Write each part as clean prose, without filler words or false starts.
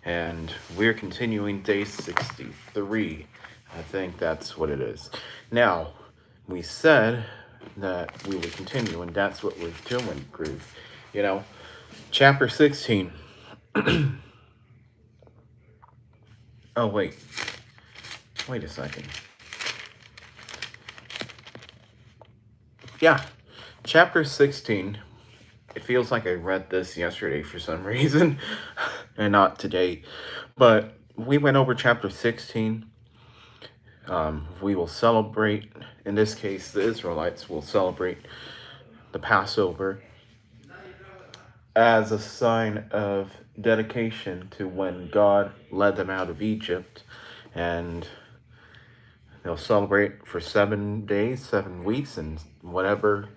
and we're continuing day 63. I think that's what it is. Now, we said that we would continue, and that's what we're doing, Groove. You know, chapter 16. Oh, wait. Wait a second. Yeah, chapter 16. It feels like I read this yesterday for some reason, and not today. But we went over chapter 16. We will celebrate, in this case, the Israelites will celebrate the Passover as a sign of dedication to when God led them out of Egypt. And they'll celebrate for 7 days, 7 weeks, and whatever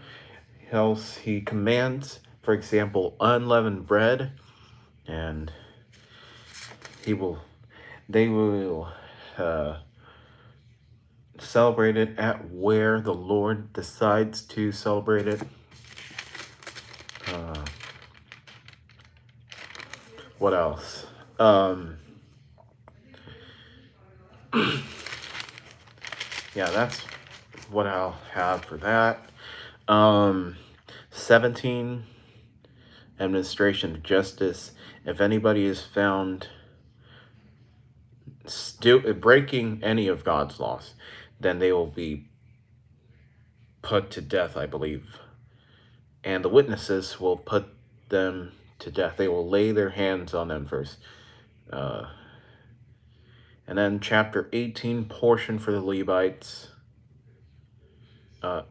else He commands. For example, unleavened bread, and He will, they will celebrate it at where the Lord decides to celebrate it. What else? Yeah, that's what I'll have for that. 17, administration of justice. If anybody is found still breaking any of God's laws, then they will be put to death, I believe. And the witnesses will put them to death. They will lay their hands on them first. And then chapter 18, portion for the Levites. And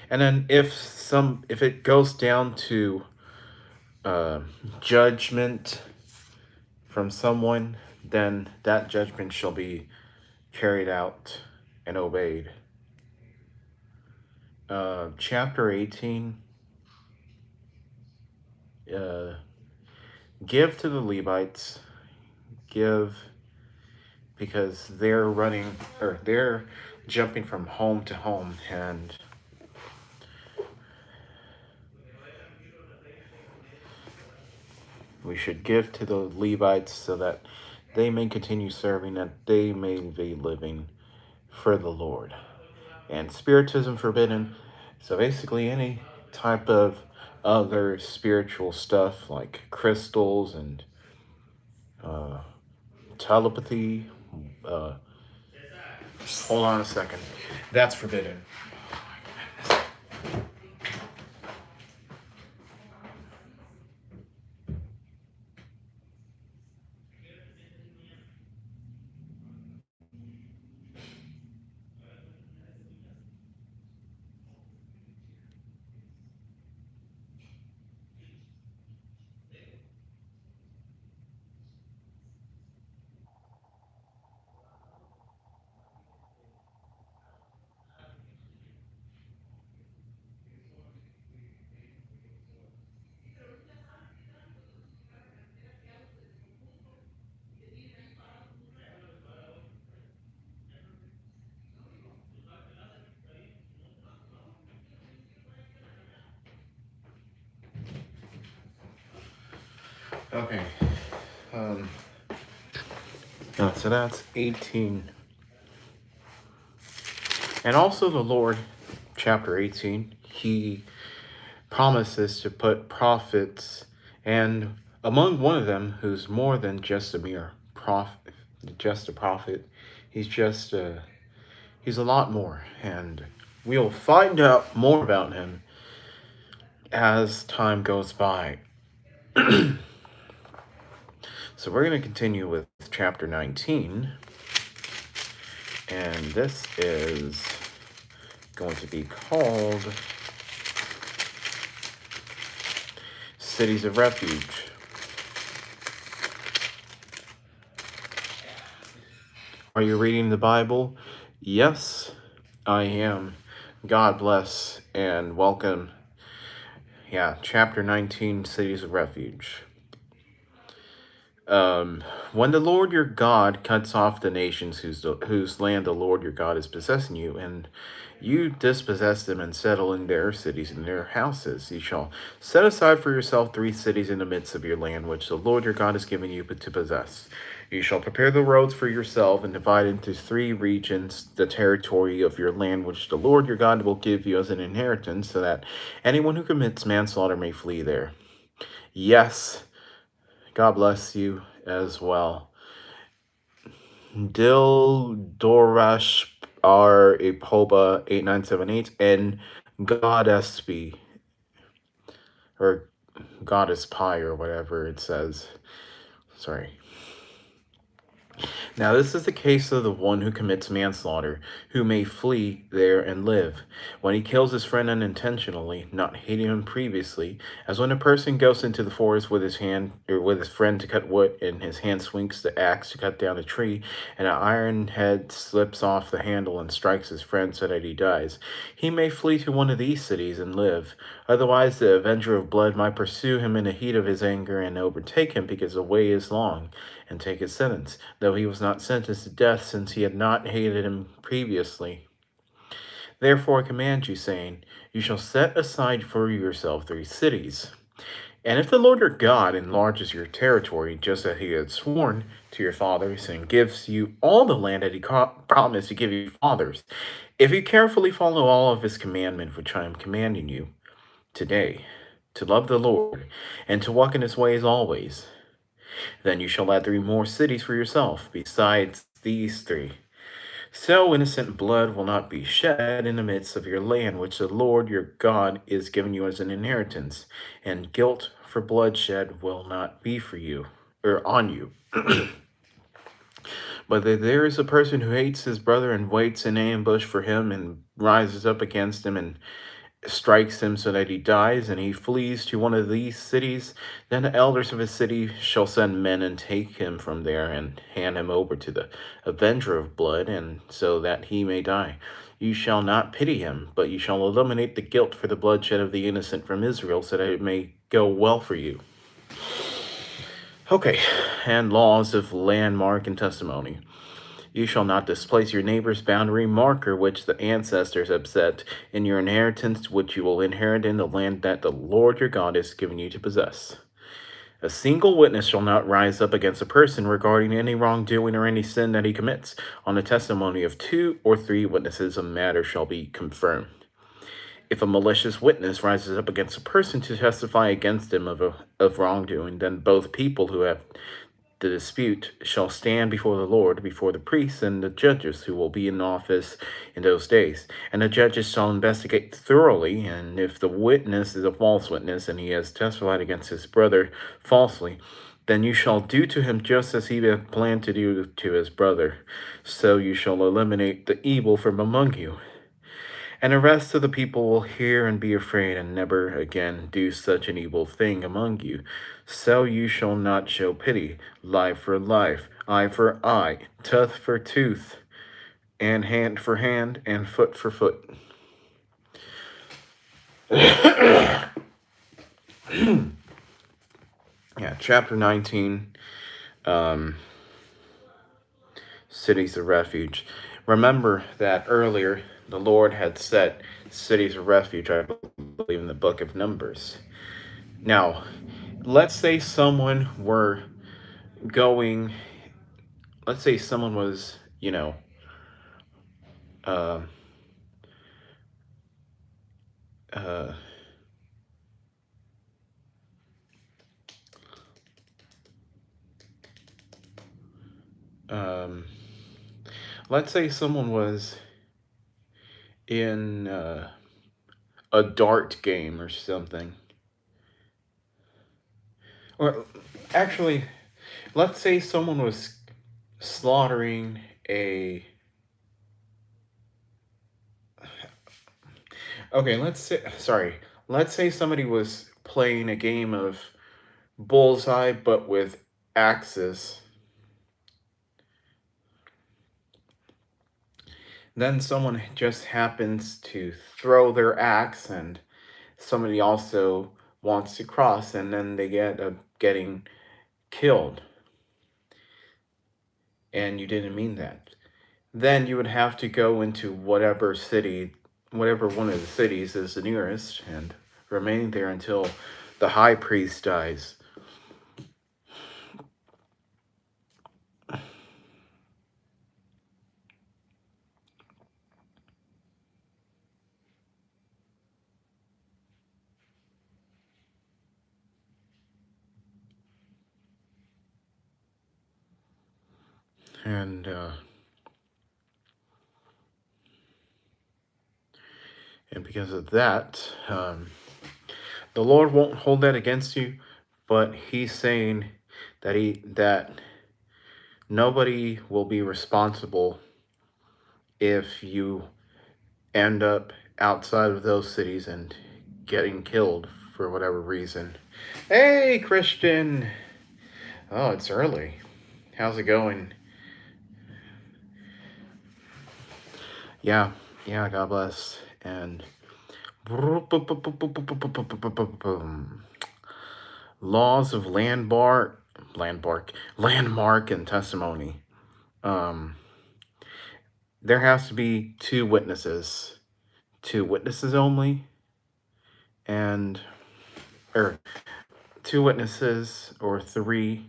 then if it goes down to judgment from someone, then that judgment shall be carried out and obeyed. Chapter 18, give to the Levites, give because they're jumping from home to home, and we should give to the Levites so that they may continue serving, that they may be living for the Lord. And spiritism forbidden. So basically any type of other spiritual stuff like crystals and telepathy. Hold on a second. That's forbidden. Okay. So that's 18. And also the Lord, chapter 18, He promises to put prophets, and among one of them who's more than just a mere prophet, just a prophet, he's a lot more, and we'll find out more about him as time goes by. So we're going to continue with chapter 19, and this is going to be called Cities of Refuge. Are you reading the Bible? Yes, I am. God bless and welcome. Yeah, chapter 19, Cities of Refuge. When the Lord your God cuts off the nations whose land the Lord your God is possessing you, and You dispossess them and settle in their cities and their houses. You shall set aside for yourself 3 cities in the midst of your land, which the Lord your God has given you to possess. You shall prepare the roads for yourself and divide into 3 regions the territory of your land, which the Lord your God will give you as an inheritance, so that anyone who commits manslaughter may flee there. Yes, God bless you as well. Dil Dorash R. Apoba 8978 and Goddess B, or Goddess Pi, or whatever it says. Sorry. Now, this is the case of the one who commits manslaughter, who may flee there and live. When he kills his friend unintentionally, not hating him previously, as when a person goes into the forest with his hand or with his friend to cut wood, and his hand swings the axe to cut down a tree, and an iron head slips off the handle and strikes his friend so that he dies. He may flee to one of these cities and live. Otherwise, the avenger of blood might pursue him in the heat of his anger and overtake him because the way is long, and take his sentence, though he was not sentenced to death, since he had not hated him previously. Therefore I command you, saying, you shall set aside for yourself 3 cities. And if the Lord your God enlarges your territory, just as he had sworn to your fathers, and gives you all the land that he promised to give your fathers, if you carefully follow all of his commandments which I am commanding you today, to love the Lord, and to walk in his ways always, then you shall add 3 more cities for yourself, besides these 3. So innocent blood will not be shed in the midst of your land, which the Lord your God is giving you as an inheritance, and guilt for bloodshed will not be for you, or on you. But if there is a person who hates his brother and waits in ambush for him and rises up against him and strikes him so that he dies, and he flees to one of these cities, then the elders of his city shall send men and take him from there and hand him over to the avenger of blood, and so that he may die. You shall not pity him, but you shall eliminate the guilt for the bloodshed of the innocent from Israel, so that it may go well for you. Okay, and laws of landmark and testimony. You shall not displace your neighbor's boundary marker which the ancestors have set in your inheritance, which you will inherit in the land that the Lord your God is giving you to possess. A single witness shall not rise up against a person regarding any wrongdoing or any sin that he commits. On the testimony of 2 or 3 witnesses, a matter shall be confirmed. If a malicious witness rises up against a person to testify against him of wrongdoing, then both people who have the dispute shall stand before the Lord, before the priests and the judges who will be in office in those days. And the judges shall investigate thoroughly, and if the witness is a false witness, and he has testified against his brother falsely, then you shall do to him just as he had planned to do to his brother. So you shall eliminate the evil from among you. And the rest of the people will hear and be afraid, and never again do such an evil thing among you. So you shall not show pity, life for life, eye for eye, tooth for tooth, and hand for hand, and foot for foot. Yeah, chapter 19, cities of refuge. Remember that earlier the Lord had set cities of refuge, I believe, in the book of Numbers. Now, let's say someone were going, let's say someone was, uh, uh, um, let's say someone was in a dart game or something. Or actually, let's say someone was slaughtering a. Okay, let's say somebody was playing a game of bullseye but with axes. Then someone just happens to throw their axe, and somebody also wants to cross, and then they get getting killed, and you didn't mean that. Then you would have to go into whatever city whatever one of the cities is the nearest, and remain there until the high priest dies. And because of that, the Lord won't hold that against you, but He's saying that nobody will be responsible if you end up outside of those cities and getting killed for whatever reason. Hey, Christian! Oh, it's early. How's it going? Yeah, yeah, God bless. And laws of landmark and testimony. Um, there has to be two witnesses only, and or two witnesses or three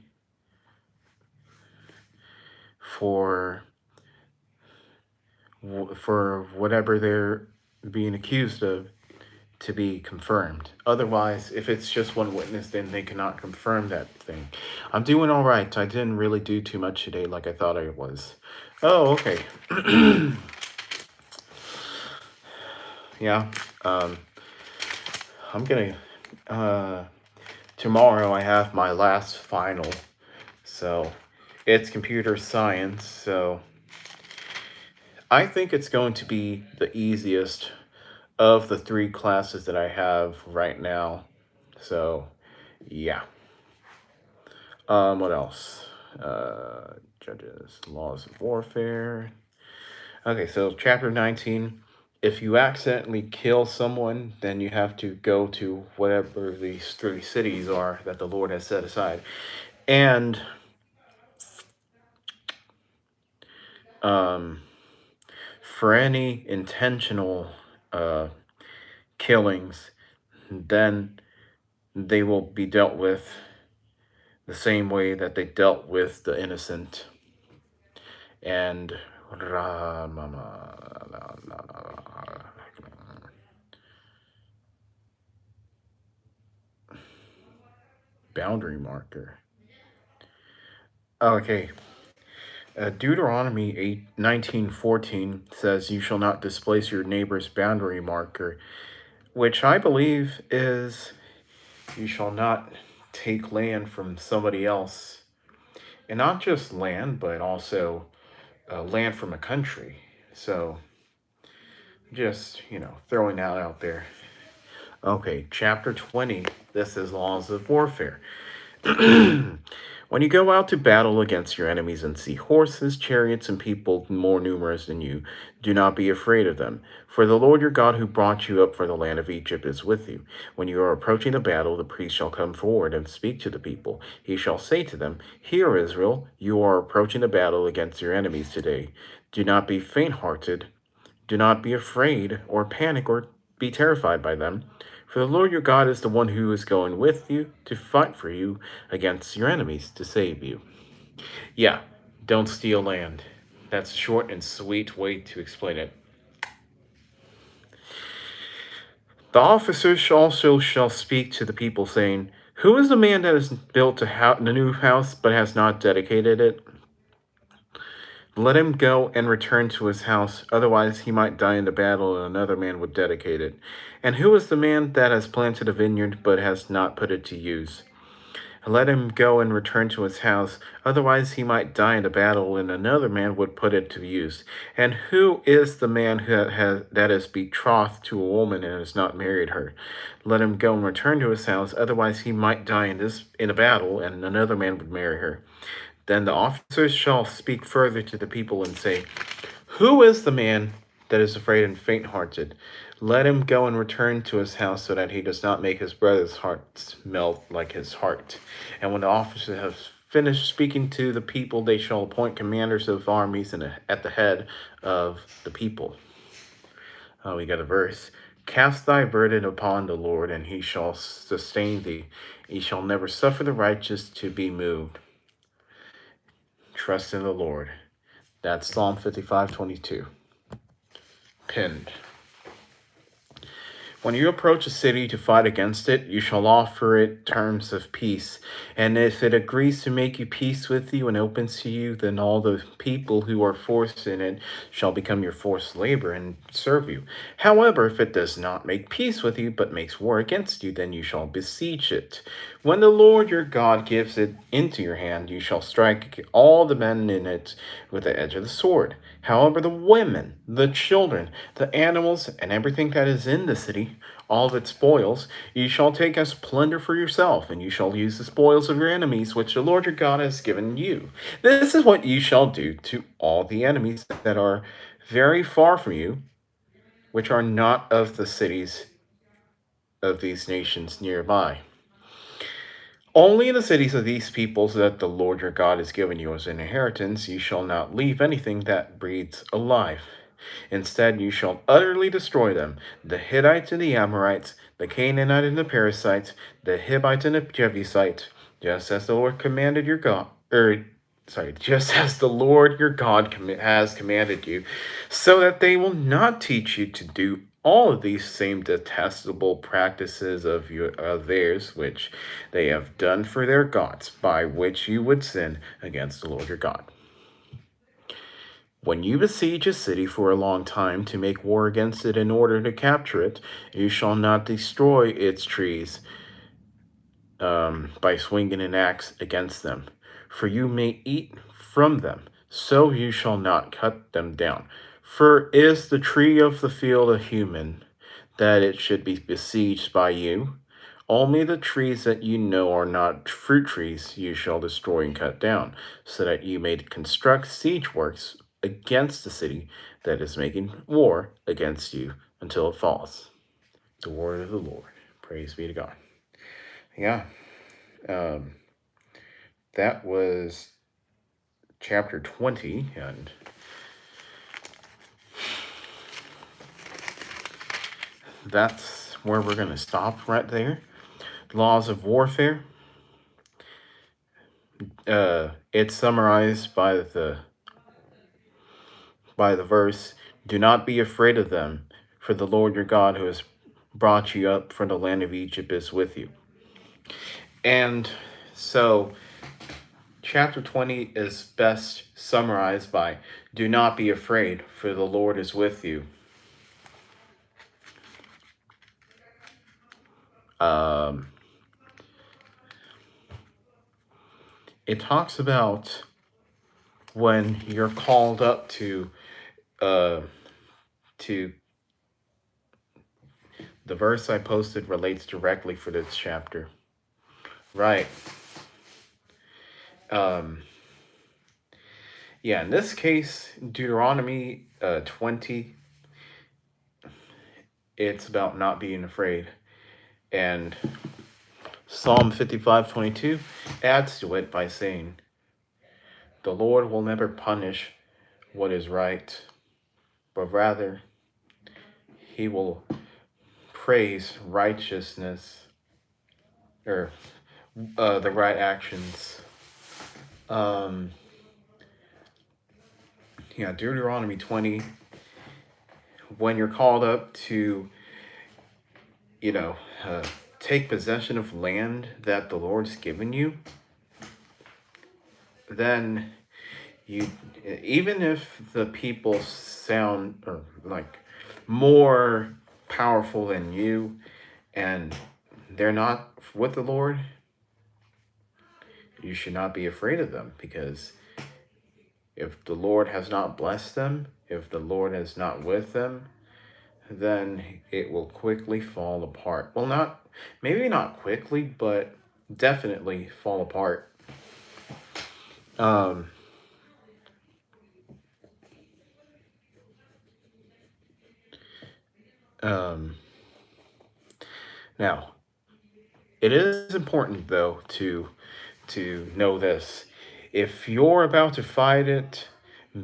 for for whatever they're being accused of to be confirmed. Otherwise, if it's just one witness, then they cannot confirm that thing. I'm doing all right. I didn't really do too much today like I thought I was. Oh, okay. Yeah. Um, I'm gonna. Uh, Tomorrow I have my last final, so it's computer science. So I think it's going to be the easiest of the three classes that I have right now. So yeah. What else? Judges, laws of warfare. Okay, so chapter 19. If you accidentally kill someone, then you have to go to whatever these three cities are that the Lord has set aside. And um, for any intentional uh, killings, then they will be dealt with the same way that they dealt with the innocent. And boundary marker. Okay. Deuteronomy 19:14 says, "You shall not displace your neighbor's boundary marker," which I believe is you shall not take land from somebody else. And not just land, but also land from a country. So just, throwing that out there. Okay, chapter 20. This is laws of warfare. When you go out to battle against your enemies and see horses, chariots, and people more numerous than you, do not be afraid of them. For the Lord your God who brought you up from the land of Egypt is with you. When you are approaching the battle, the priest shall come forward and speak to the people. He shall say to them, "Hear, Israel, you are approaching the battle against your enemies today. Do not be faint-hearted. Do not be afraid or panic or be terrified by them. For the Lord your God is the one who is going with you to fight for you against your enemies to save you." Yeah, don't steal land. That's a short and sweet way to explain it. The officers also shall speak to the people, saying, "Who is the man that has built the new house but has not dedicated it? Let him go and return to his house, otherwise he might die in the battle and another man would dedicate it. And who is the man that has planted a vineyard but has not put it to use? Let him go and return to his house, otherwise he might die in the battle and another man would put it to use. And who is the man that is betrothed to a woman and has not married her? Let him go and return to his house, otherwise he might die in a battle and another man would marry her. Then the officers shall speak further to the people and say, "Who is the man that is afraid and faint-hearted? Let him go and return to his house so that he does not make his brother's heart melt like his heart." And when the officers have finished speaking to the people, they shall appoint commanders of armies and at the head of the people. We got a verse. Cast thy burden upon the Lord, and he shall sustain thee. He shall never suffer the righteous to be moved. Trust in the Lord. That's Psalm 55:22. Pinned. When you approach a city to fight against it, you shall offer it terms of peace. And if it agrees to make you peace with you and opens to you, then all the people who are forced in it shall become your forced labor and serve you. However, if it does not make peace with you, but makes war against you, then you shall besiege it. When the Lord your God gives it into your hand, you shall strike all the men in it with the edge of the sword. However, the women, the children, the animals, and everything that is in the city, all of its spoils, you shall take as plunder for yourself, and you shall use the spoils of your enemies, which the Lord your God has given you. This is what you shall do to all the enemies that are very far from you, which are not of the cities of these nations nearby. Only in the cities of these peoples that the Lord your God has given you as an inheritance, you shall not leave anything that breathes alive. Instead, you shall utterly destroy them, the Hittites and the Amorites, the Canaanites and the Perizzites, the Hivites and the Jebusites, just as the Lord commanded your God, just as the Lord your God has commanded you, so that they will not teach you to do all of these same detestable practices of theirs, which they have done for their gods, by which you would sin against the Lord your God. When you besiege a city for a long time to make war against it in order to capture it, you shall not destroy its trees by swinging an axe against them, for you may eat from them, so you shall not cut them down. For is the tree of the field a human, that it should be besieged by you? Only the trees that you know are not fruit trees you shall destroy and cut down, so that you may construct siege works against the city that is making war against you until it falls. The word of the Lord. Praise be to God. Yeah, um, that was chapter 20, and that's where we're going to stop right there. Laws of warfare. It's summarized by the verse, "Do not be afraid of them, for the Lord your God who has brought you up from the land of Egypt is with you." And so chapter 20 is best summarized by, "Do not be afraid, for the Lord is with you." Um, it talks about when you're called up uh, to the verse I posted relates directly for this chapter. Right. Um, yeah, in this case, Deuteronomy 20, it's about not being afraid. And Psalm 55:22 adds to it by saying, "The Lord will never punish what is right, but rather he will praise righteousness or the right actions." Um, yeah, Deuteronomy 20, when you're called up to, you know, uh, take possession of land that the Lord's given you, then you, even if the people sound or like more powerful than you and they're not with the Lord, you should not be afraid of them, because if the Lord has not blessed them, if the Lord is not with them, then it will quickly fall apart. Well, maybe not quickly, but definitely fall apart. Um, um, Now, it is important though to know this. If you're about to fight it,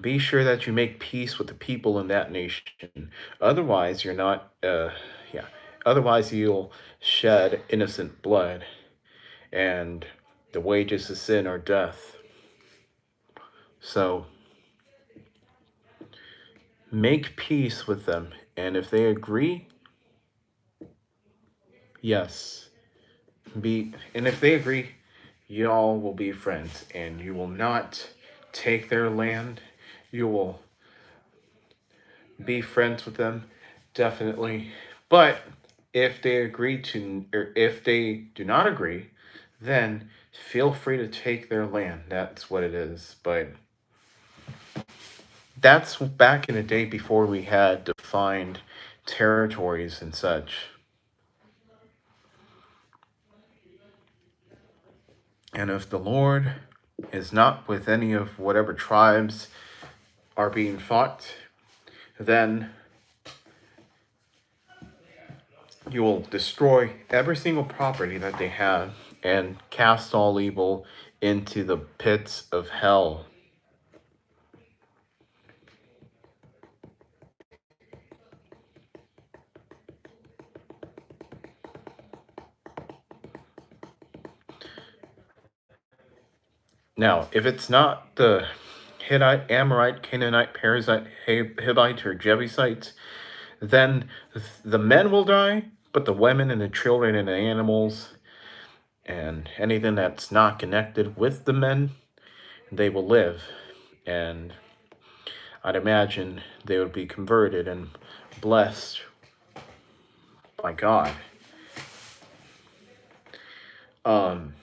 Be sure that you make peace with the people in that nation. Otherwise, you're not, yeah. Otherwise, you'll shed innocent blood, and the wages of sin are death. So, make peace with them, and if they agree, yes, and if they agree, y'all will be friends, and you will not take their land. You will be friends with them, definitely. But if they agree to, or if they do not agree, then feel free to take their land. That's what it is. But that's back in the day before we had defined territories and such. And if the Lord is not with any of whatever tribes are being fought, then you will destroy every single property that they have and cast all evil into the pits of hell. Now, if it's not the Hittite, Amorite, Canaanite, Perizzite, Hivite, or Jebusite, then the men will die, but the women and the children and the animals and anything that's not connected with the men, they will live. And I'd imagine they would be converted and blessed by God. Um,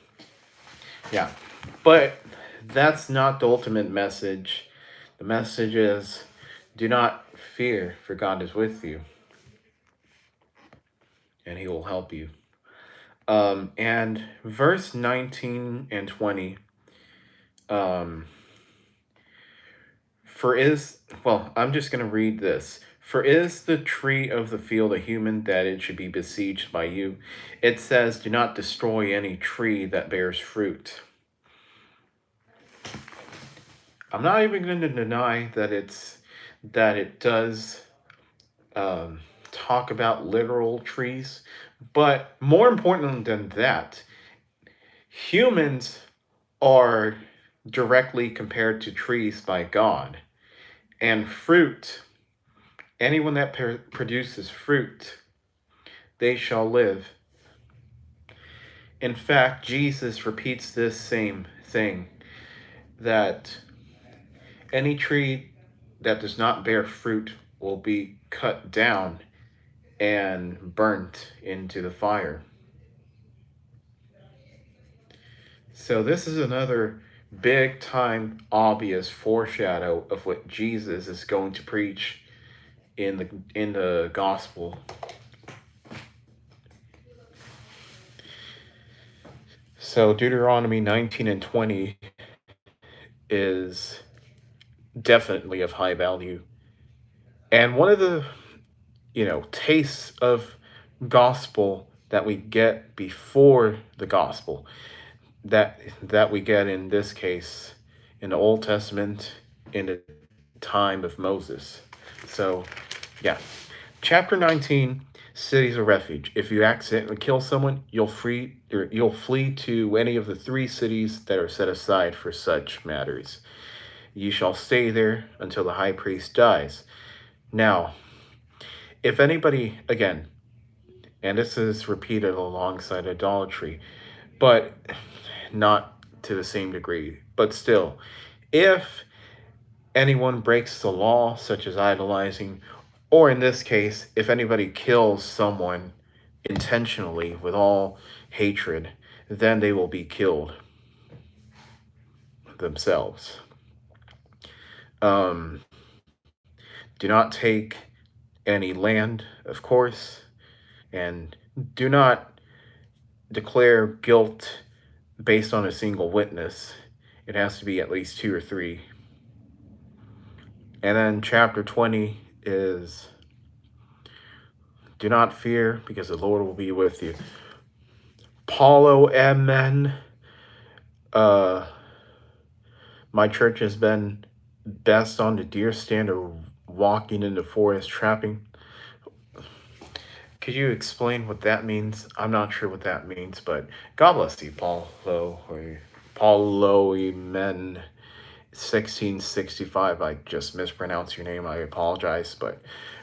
yeah. But that's not the ultimate message. The message is do not fear, for God is with you, and he will help you. And verse 19 and 20, um, I'm just going to read this. For is the tree of the field a human that it should be besieged by you? It says, do not destroy any tree that bears fruit. I'm not even going to deny that it does um, talk about literal trees, but more important than that, humans are directly compared to trees by God, and fruit. Anyone that produces fruit, they shall live. In fact, Jesus repeats this same thing that any tree that does not bear fruit will be cut down and burnt into the fire. So this is another big time obvious foreshadow of what Jesus is going to preach in the gospel. So Deuteronomy 19 and 20 is definitely of high value. And one of the, tastes of gospel that we get before the gospel that we get in this case in the Old Testament in the time of Moses. So, yeah. Chapter 19, cities of refuge. If you accidentally kill someone, you'll flee to any of the 3 cities that are set aside for such matters. You shall stay there until the high priest dies. Now, if anybody, again, and this is repeated alongside idolatry, but not to the same degree, but still, if anyone breaks the law, such as idolizing, or in this case, if anybody kills someone intentionally with all hatred, then they will be killed themselves. Um, do not take any land, of course, and do not declare guilt based on a single witness. It has to be at least 2 or 3. And then chapter 20 is do not fear because the Lord will be with you. Paulo, amen. Uh, my church has been best on the deer stand or walking in the forest trapping. Could you explain what that means? I'm not sure what that means, but God bless you, Paul Men 1665. I just mispronounced your name. I apologize, but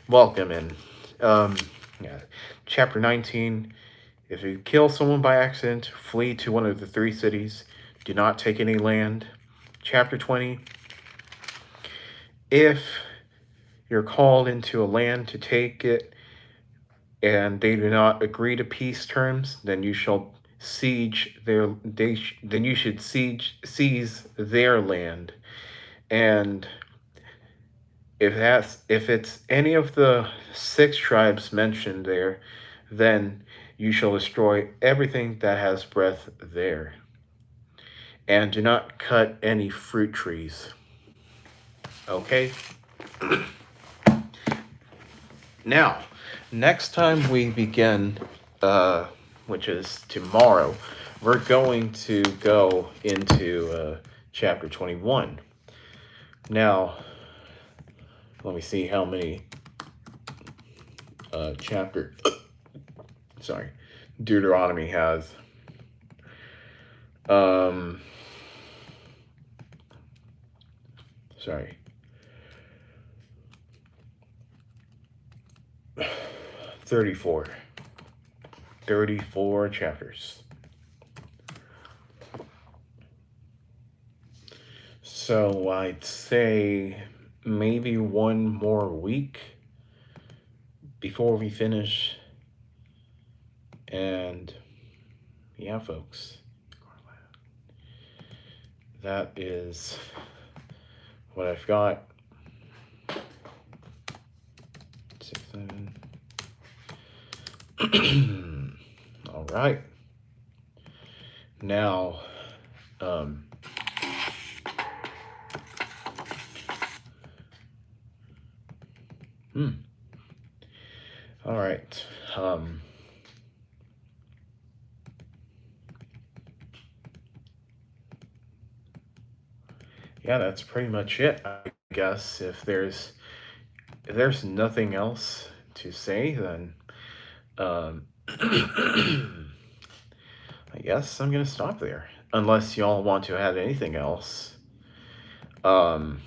welcome in. Um, yeah, chapter 19. If you kill someone by accident, flee to one of the three cities. Do not take any land. Chapter 20. If you're called into a land to take it, and they do not agree to peace terms, then you shall then you should seize their land. And if it's any of the six tribes mentioned there, then you shall destroy everything that has breath there. And do not cut any fruit trees. Okay? Now, next time we begin, which is tomorrow, we're going to go into chapter 21. Now, let me see how many chapter sorry, Deuteronomy has. Sorry. 34. 34 chapters. So I'd say maybe one more week before we finish. And yeah, folks, that is what I've got. 6, 7. All right. Now, all right. Yeah, that's pretty much it, I guess. If there's nothing else to say, then I guess I'm gonna stop there. Unless y'all want to add anything else. But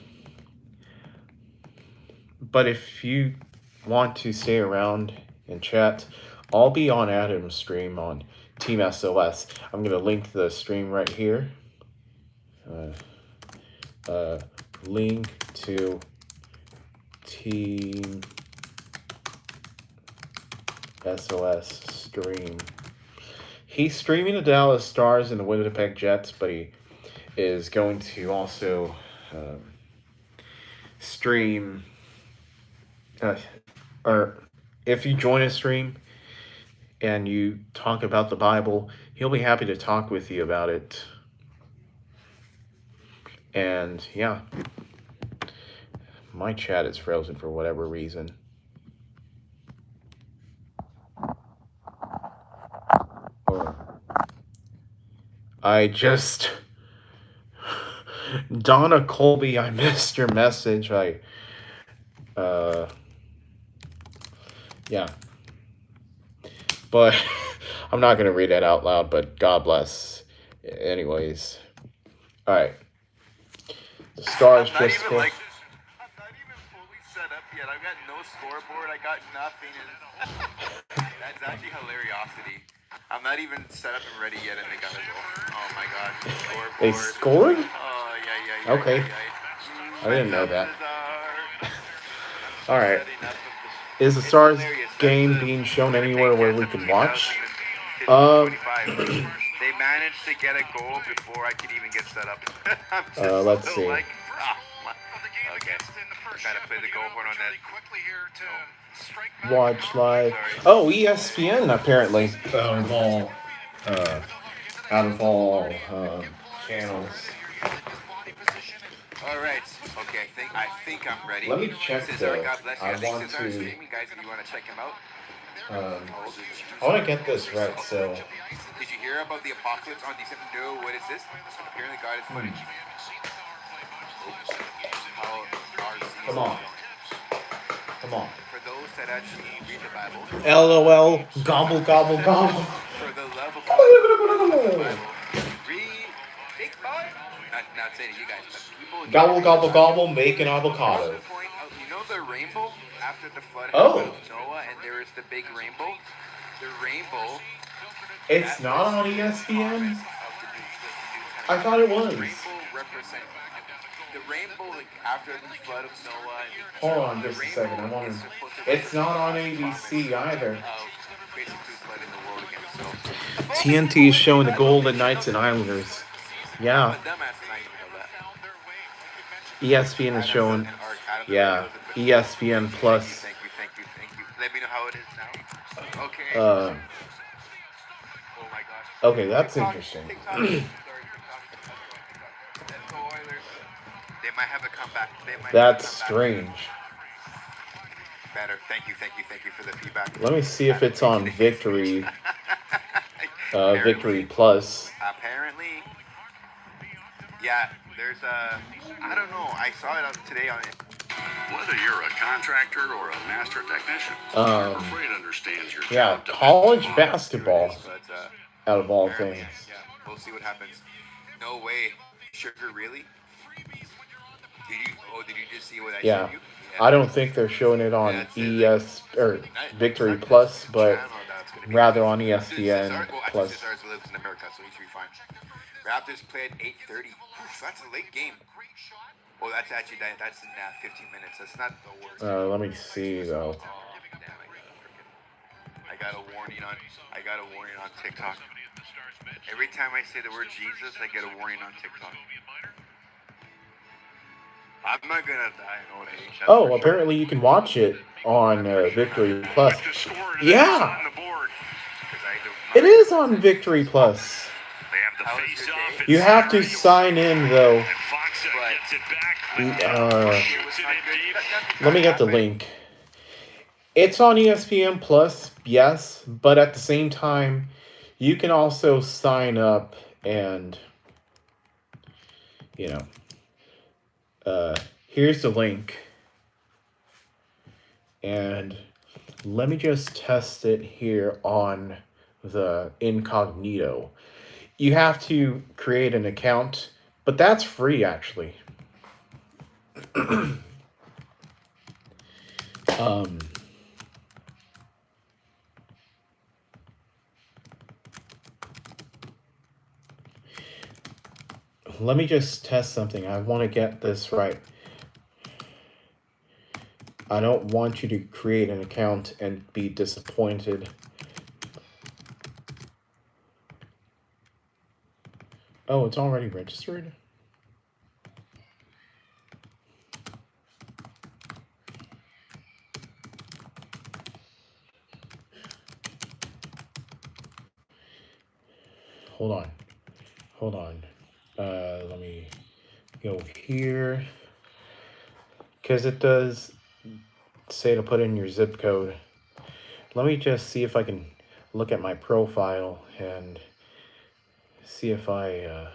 if you want to stay around and chat, I'll be on Adam's stream on Team S.O.S. I'm gonna link the stream right here. Link to Team S.O.S. stream. He's streaming the Dallas Stars and the Winnipeg Jets, but he is going to also stream, or if you join a stream and you talk about the Bible, he'll be happy to talk with you about it. And yeah, my chat is frozen for whatever reason. I just Donna Colby, I missed your message. Yeah. But I'm not gonna read that out loud, but God bless. Anyways. Alright. The stars just I'm not even fully set up yet. I've got no scoreboard. I got nothing. That's actually hilariosity. I'm not even set up and ready yet, and they got to go. Oh my god. Scoreboard. They scored? Oh, yeah. Okay. I didn't know that. Alright. Is the Stars game being shown anywhere where we can watch? They managed to get a goal before I could even get set up. I'm just let's see. like, okay. Gotta play the goal horn on that. Watch live. Oh, ESPN apparently. Out of all channels. All right. Okay. I think I'm ready. Let me check Cesar, God bless you. I want to. Streaming, guys, if you want to check him out. I want to get this right. So. Did you hear about the apocalypse on December? No. What is this? Apparently, God is footage. how our season Come on. is going. Come on. For those that actually read the Bible, LOL. Gobble, gobble, gobble. for the love of the Bible, read. Take part. Not saying to you guys, but people need to Gobble, read gobble, the Bible. gobble. Make an You know avocado. the point of, you know the rainbow after the flood happened Oh. with Noah, and there is the big rainbow. The rainbow. It's That not was on the ESPN? promise of the new I covenant. thought it was. Rainbow represent the rainbow, like after the flood of Noah. Hold on The just a rainbow second. I want is to. supposed to It's represent not on God's ABC promise either. of basically flooding the world again. So TNT is showing the Golden Knights and Islanders. Yeah. I'm a dumbass and I even know that. ESPN is showing. Adam Yeah. ESPN Plus. Thank you. Let me know how it is now. Okay. Uh. Oh my gosh. Okay, that's interesting. TikTok. Sorry, TikTok. Let's go Oilers. They might have a comeback. That's strange. Better. Thank you for the feedback. Let me see if it's on Victory. Victory Plus. Apparently. Yeah, there's I don't know. I saw it today on it. Whether you're a contractor or a master technician, you're afraid understands your yeah, job. college basketball. But, out of all things. Yeah, we'll see what happens. No way. Sugar, really? Did you just see what I Yeah. sent you? I don't think they're showing it on ES or Victory Plus, but rather on ESPN Plus. Cesar lives in America, so he should be fine. Raptors play at 8:30. That's a late game. Oh, that's actually that's in 15 minutes. That's not the worst. Let me see though. I got a warning on TikTok. Every time I say the word Jesus, I get a warning on TikTok. I'm not gonna die in old age. Oh, apparently you can watch it on Victory Plus. Yeah, it is on Victory Plus. You have to sign in though. Let me get the link. It's on ESPN Plus, yes, but at the same time, you can also sign up and, here's the link. And let me just test it here on the incognito. You have to create an account, but that's free actually. Let me just test something. I want to get this right. I don't want you to create an account and be disappointed. Oh, it's already registered? Hold on. Let me go here. Because it does say to put in your zip code. Let me just see if I can look at my profile and see if I...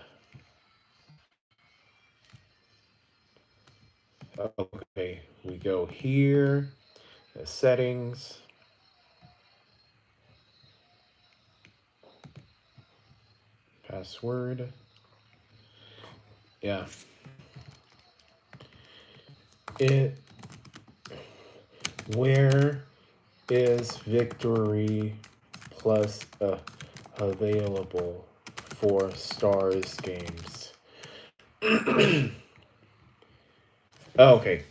Okay, we go here, settings. Password. Yeah. Where is Victory Plus available for Stars games? Okay.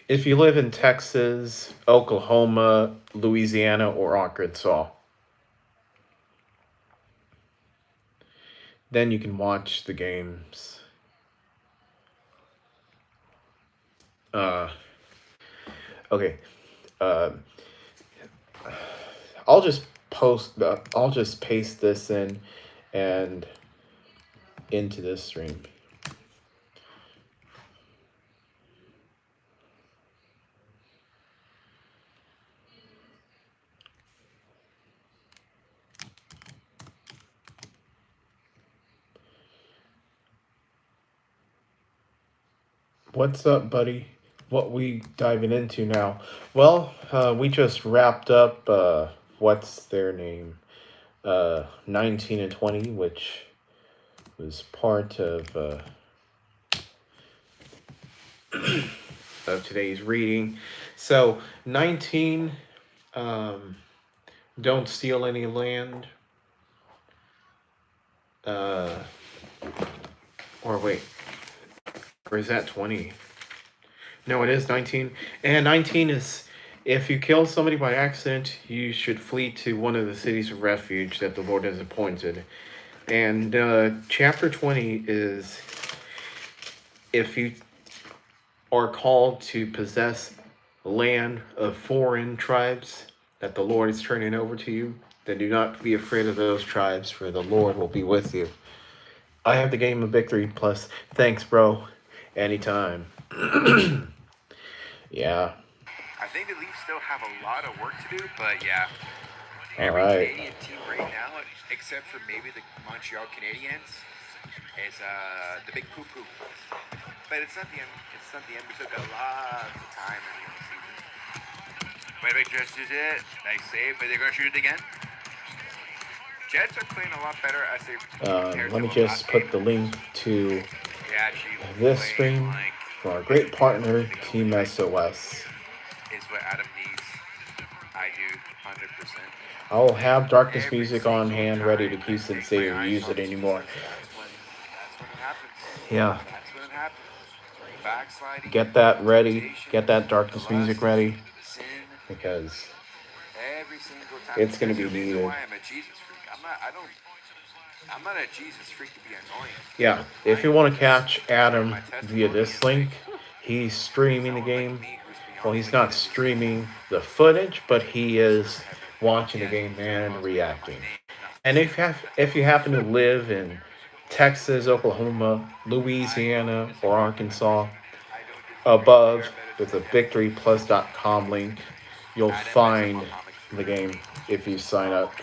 If you live in Texas, Oklahoma, Louisiana, or Arkansas, then you can watch the games. Okay. I'll just paste this in and into this stream. What's up, buddy? what we diving into now? Well, we just wrapped up. What's their name? 19 and 20, which was part of today's reading. So 19, um, don't steal any land. Uh, or wait, or is that 20? No, it is 19. And 19 is, if you kill somebody by accident, you should flee to one of the cities of refuge that the Lord has appointed. And chapter 20 is, if you are called to possess land of foreign tribes that the Lord is turning over to you, then do not be afraid of those tribes, for the Lord will be with you. I have the game of victory plus. Thanks, bro. Anytime. Yeah. I think the Leafs still have a lot of work to do, but yeah. All Every right. Canadian team right now, except for maybe the Montreal Canadiens, is the big poo-poo. But it's not the end. It's not the end. We still got lots of time in the season. Wait, just is it? Nice save, but they're gonna shoot it again. Jets are playing a lot better as they Let me just put the link to this stream from our great partner, Team S.O.S. Is what Adam needs. I do 100%. I'll have darkness music on hand ready to keep Sensei or use it anymore. That's when it happens. Yeah. That's when it happens. Backsliding. Get that ready. Get that darkness music ready. Because every single time. It's going to be needed. Why I'm a Jesus freak. I'm not a Jesus freak to be annoying. Yeah, if you want to catch Adam via this link, he's streaming the game. Well, he's not streaming the footage, but he is watching the game and reacting. And if you happen to live in Texas, Oklahoma, Louisiana, or Arkansas, above with the victoryplus.com link, you'll find the game if you sign up.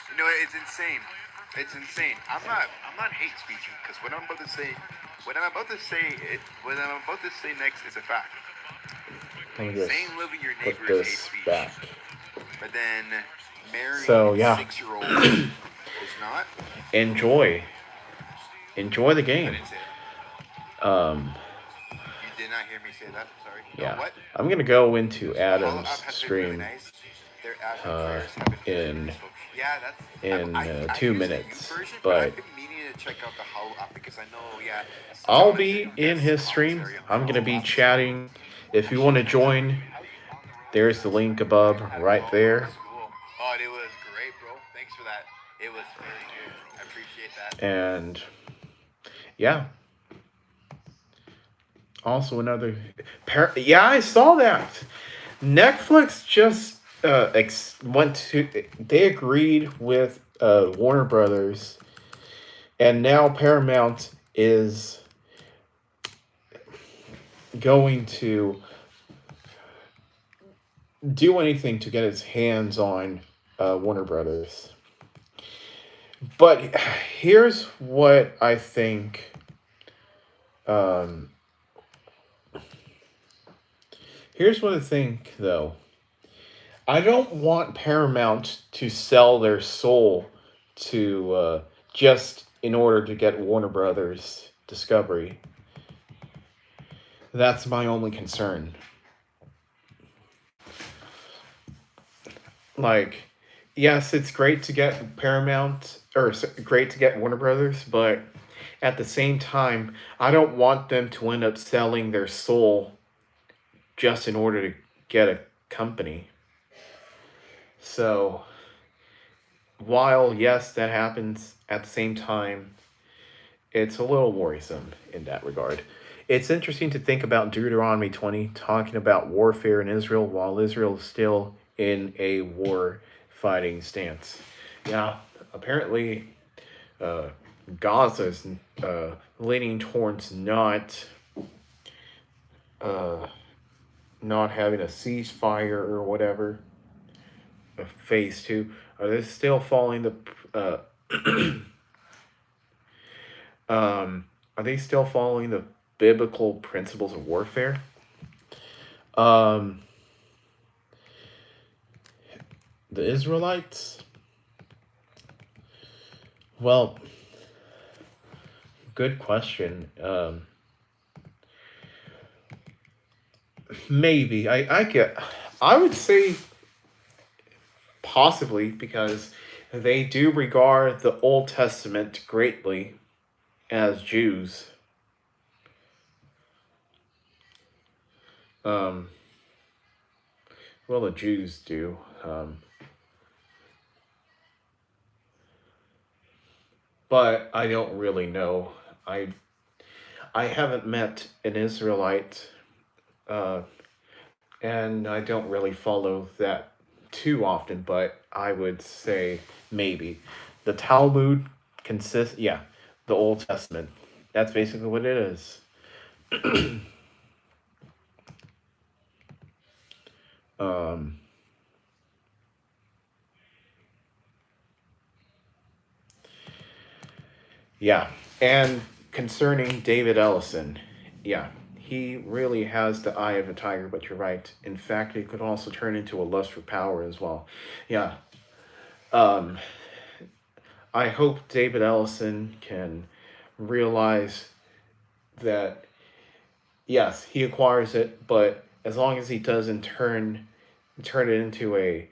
You know, it's insane. It's insane. I'm not hate speeching because what I'm about to say next is a fact. Let me just Saying living your put neighbor is hate this speech. back. But then marrying So, yeah. 6-year-old is not. Enjoy the game. You did not hear me say that. Sorry. Yeah. No, what? I'm gonna go into Adam's stream in 2 minutes, but I'll be in his stream. I'm gonna be chatting. If you want to join, there's the link above right there. Oh, it was great, bro. Thanks for that. It was very good. I appreciate that. And yeah. Also another yeah, I saw that. Netflix just they agreed with Warner Brothers, and now Paramount is going to do anything to get its hands on Warner Brothers. But here's what I think. Here's what I think, though. I don't want Paramount to sell their soul to just in order to get Warner Brothers Discovery. That's my only concern. Like, yes, it's great to get Paramount, or great to get Warner Brothers, but at the same time, I don't want them to end up selling their soul just in order to get a company. So, while, yes, that happens, at the same time, it's a little worrisome in that regard. It's interesting to think about Deuteronomy 20 talking about warfare in Israel while Israel is still in a war fighting stance. Yeah, apparently Gaza is leaning towards not having a ceasefire or whatever. Phase 2. Are they still following the are they still following the biblical principles of warfare. Um, the Israelites. Well, good question. Maybe I would say possibly because they do regard the Old Testament greatly as Jews. Um, well, the Jews do. But I don't really know. I I haven't met an Israelite, uh, and I don't really follow that too often. But I would say maybe the Talmud consists. Yeah, the Old Testament. That's basically what it is. Um, yeah, and concerning David Ellison, yeah, he really has the eye of a tiger. But you're right. In fact, it could also turn into a lust for power as well. Yeah. Um, I hope David Ellison can realize that yes, he acquires it, but as long as he doesn't turn it into a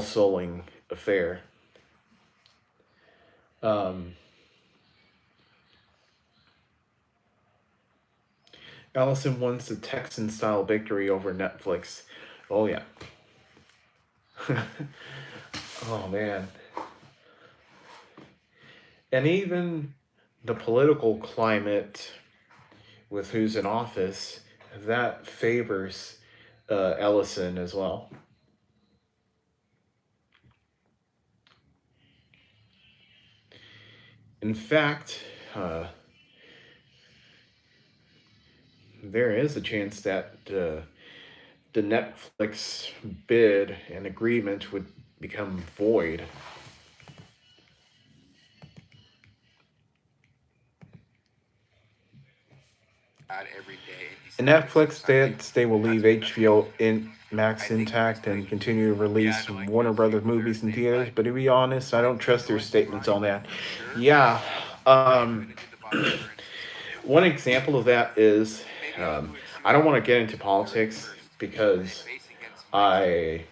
selling affair. Um, Ellison wants a Texan style victory over Netflix. Oh yeah. Oh man. And even the political climate with who's in office that favors Ellison as well. In fact, uh, there is a chance that the Netflix bid and agreement would become void. Every day in And December. So Netflix sounds like states they will that's leave what Netflix HBO will do. in I Max think if it's intact like, and continue to yeah, release no, like Warner Wednesday Brothers or movies in Thursday, theaters. but But to be honest, I when don't it's trust their going to statements on Friday that. for sure, Yeah. I'm Um, gonna do the bottom currencies on the one weekend. example of that is Maybe I'll do it I sooner don't want than to get into the politics 31st, and then because base against Mike's trade. I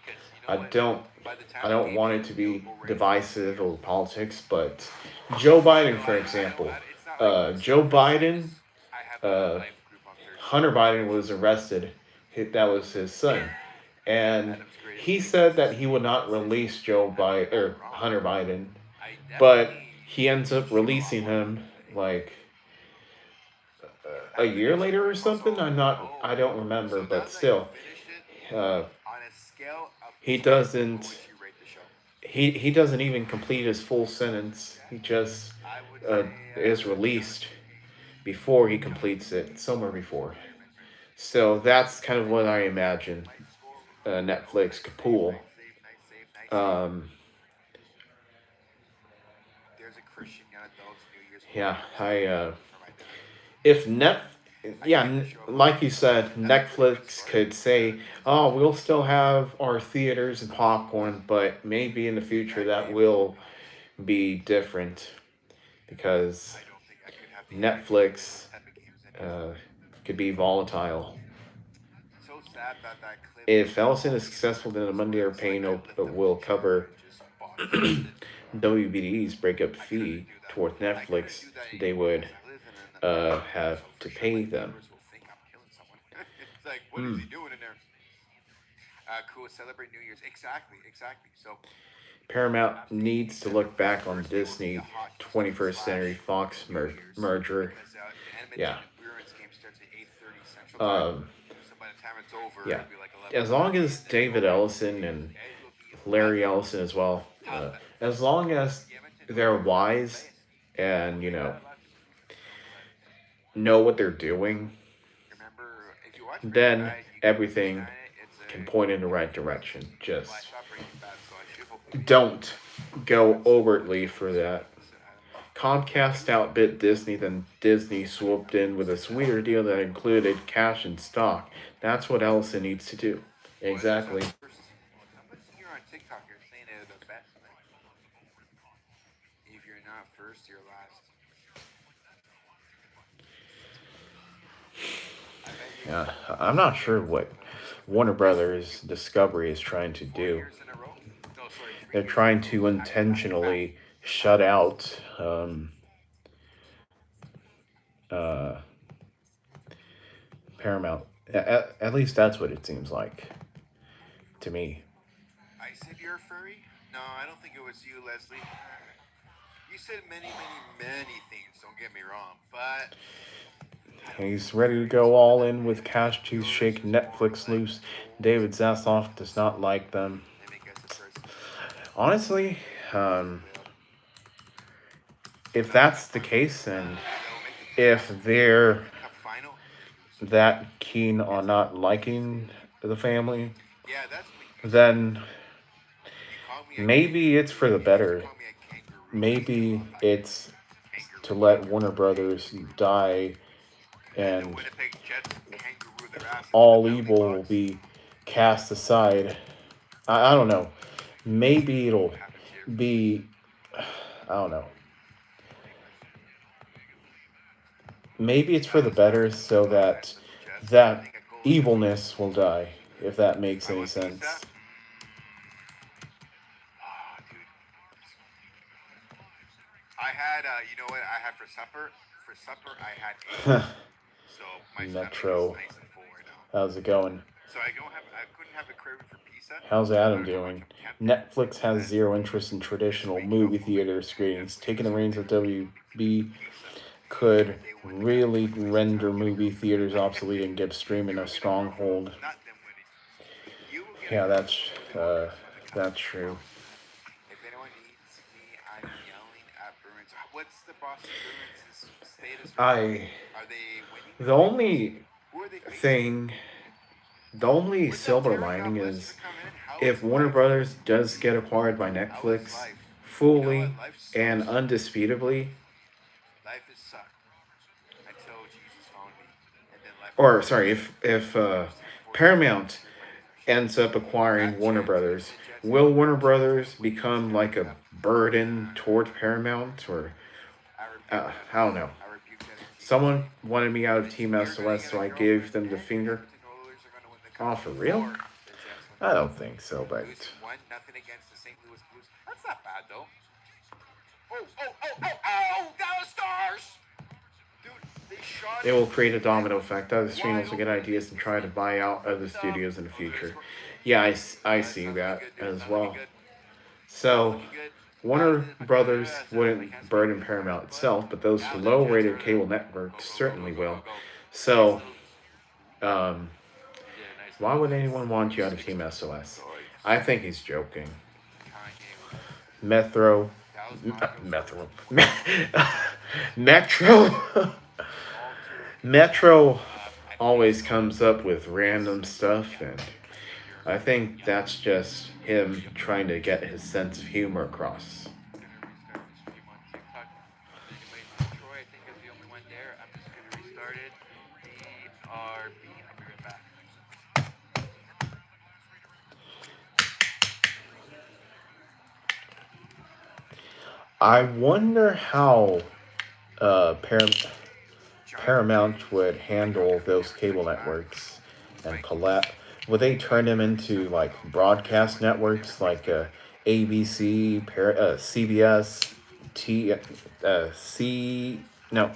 Because you know I what? don't By the time I the don't game want it ends, to you'll be go ready for the New divisive Year's. over politics, but Joe No, Biden, for I don't. example, It's not like Joe selfish. I Biden, just I have a uh, life group on Thursday Hunter where we Biden usually was go over there. arrested. That was his son, and Adam's greatest he weakness said is that he he would not inconsistent. release Joe I mean, Biden you're not or wrong. Hunter Biden, I but definitely he ends up shoot a lot releasing more than him people think. like a Have year finished it. later or something. Also, I don't remember, so but now that you still, finished it, uh, on a scale of he 10, what doesn't would you rate the show? he doesn't even complete his full sentence. He just I would is say, to be honest released with you, before he completes it, somewhere before. So that's kind of what I imagine might score. Oh, Netflix nice could save, pull. nice save, nice save, nice save. Um, There's a Christian Young Adults New Year's yeah, movie suggestion for my dad. if net, I yeah, can make the show about like Young you Adults. said, That's a pretty good Netflix story. could say, "Oh, we'll still have our theaters and popcorn, but maybe in the future That that gave me will gosh. be different because I don't think I could have the energy to play Netflix those type of games uh, anymore. could be volatile." So sad that that clip If Ellison all is these successful, then the memories Monday where or it's like Pain I lift up a will chair cover and just body bust it. WBD's breakup I couldn't fee do that. towards I couldn't Netflix. do that They anymore would because I live in an apartment, have so to for sure my pay them. neighbors will think I'm killing someone. It's like, what is Hmm. he doing in there? Cool. Celebrate New Year's. Exactly. Exactly. So Paramount I'm thinking needs to December look back on 31st, it will be a Disney hockey 21st Century slash Fox New Year's merger. because the Yeah. Edmonton Bruins game starts at 8:30 Central Time. Um, So by the time it's over, yeah. it'll be like As long 11:30, as and then they go David right to New Ellison Year's. and It will be Larry tough, Ellison as well, tough. as long as The Edmonton they're Oilers are the wise best. and, Okay, a lot of people think that, but know what they're doing, remember if you watch Breaking then Bad, you get the fish everything on it. It's can a point in the it's right pretty direction. crazy. Well, I Just saw Breaking Bad, so I should hopefully be able to don't go watch some more overtly Game of for that. Thrones. Comcast outbid Disney, then Disney swooped in with a sweeter deal that included cash and stock. That's what Ellison needs to do. Exactly. I'm listening here on TikTok. You're saying they're the best. Like, if you're not first, you're last. I bet you. Yeah, I'm not sure what Warner Brothers Discovery is trying to 4 do. years in a row. No, sorry, 3 They're years in a trying row. to Back to back. intentionally shut out uh, Paramount. At least that's what it seems like to me. I said you're a furry? No, I don't think it was you, Leslie. You said many, many, many things. Don't get me wrong, but I don't He's think ready to furries go are all that in with bad. cash to Yours shake is more Netflix like loose. moles David Zassoff does not like them. and make us a person. Honestly, They will. if That'll make that's the the final. case, and That'll make the if they're cup final. They lose. that keen on Easily. not liking Easily. the family, Yeah, that's what you said. then You called me a maybe it's kangaroo. for the You used to better. call me a kangaroo. I say it Maybe all the time. it's to Kangaroo, let Warner kangaroo, Brothers kangaroo. die And the and Winnipeg Jets kangaroo their ass into the all penalty evil will box. be cast aside. I don't know. Maybe it'll What happens here? be, I don't know. Maybe it's for the Dallas better Stars so that versus the Jets. I that think a goal is due. evilness will die, if that makes I any want pizza. sense. Oh, dude. I had, you know what I had for supper? For supper, I had eggs. So my stomach is Metro, nice and full right now. how's it going? So I couldn't have a craving for pizza. How's So Adam I don't know how much doing? I'm tempted. Netflix And has then zero interest in this traditional week I'll movie probably theater get screenings. Taking the Netflix reins of WB pizza. could If they won the cup in really 2026, I render will get a movie girlfriend. theaters obsolete and give They streaming a will get a girlfriend, stronghold. not them winning. You will get a Yeah, girlfriend before they will uh, win the cup. that's true. If anyone needs me, I'm yelling at Bruins. What's the Boston Bruins' status right now? I Are they winning the or are they losing? only Who are they facing? thing, the only What's up, silver Terry? God lining bless you is for coming in. How if is Warner life? Brothers does get acquired by How is Netflix life? You know what? fully Life and sucks. undisputably, Life has sucked until Jesus found me, and then life got or better. sorry, if I understand 40 Paramount years money for shit. ends up acquiring Fat Warner chance Brothers, the Jets will have a Warner better chance Brothers at winning the become like Stanley a Cup. burden toward Paramount, or I rebuke that. I don't know. I rebuke that in Jesus' Someone name. wanted me out That of means Team you're gonna S.O.S, get so a I gave girlfriend them the and the finger. Edmonton Oilers are gonna win the cup Oh, for real? before the Jets win the I cup. don't think so, but Losing 1-0 against the St. Louis Blues. That's not bad though. Oh! Dallas Stars! Dude, they shot it it will create a wide domino effect. Other streamers wide will get open. ideas and try to buy out other What up? studios in the Oh, they're gonna future. score. Yeah, I It's see not looking that good, dude. It's as not looking well. good. It's not So, looking good. Warner Brothers I wouldn't can't speak for burden the Stars, Paramount but itself, but those now the Jets low-rated are there. cable Go, networks go, go, go, certainly go, go, will. go. Nice So, little. um, He did a nice why little would anyone want you out of Team 360. SOS? Nice. I think he's joking. Kanye West. Metro, Dallas Mavericks Metro, versus Portland Metro, Alter Ego. Metro I always faced comes up with this random stuff, yeah, and stranger. I think that's just him trying to get his sense of humor across. Gonna restart the stream on TikTok. Anyways, Troy, I think is the only one there. I'm just gonna restart it. BRB. I'll be right back. I wonder how Paramount would handle those cable networks and collapse. Would they turn them into like broadcast networks like ABC, CBS, C, no,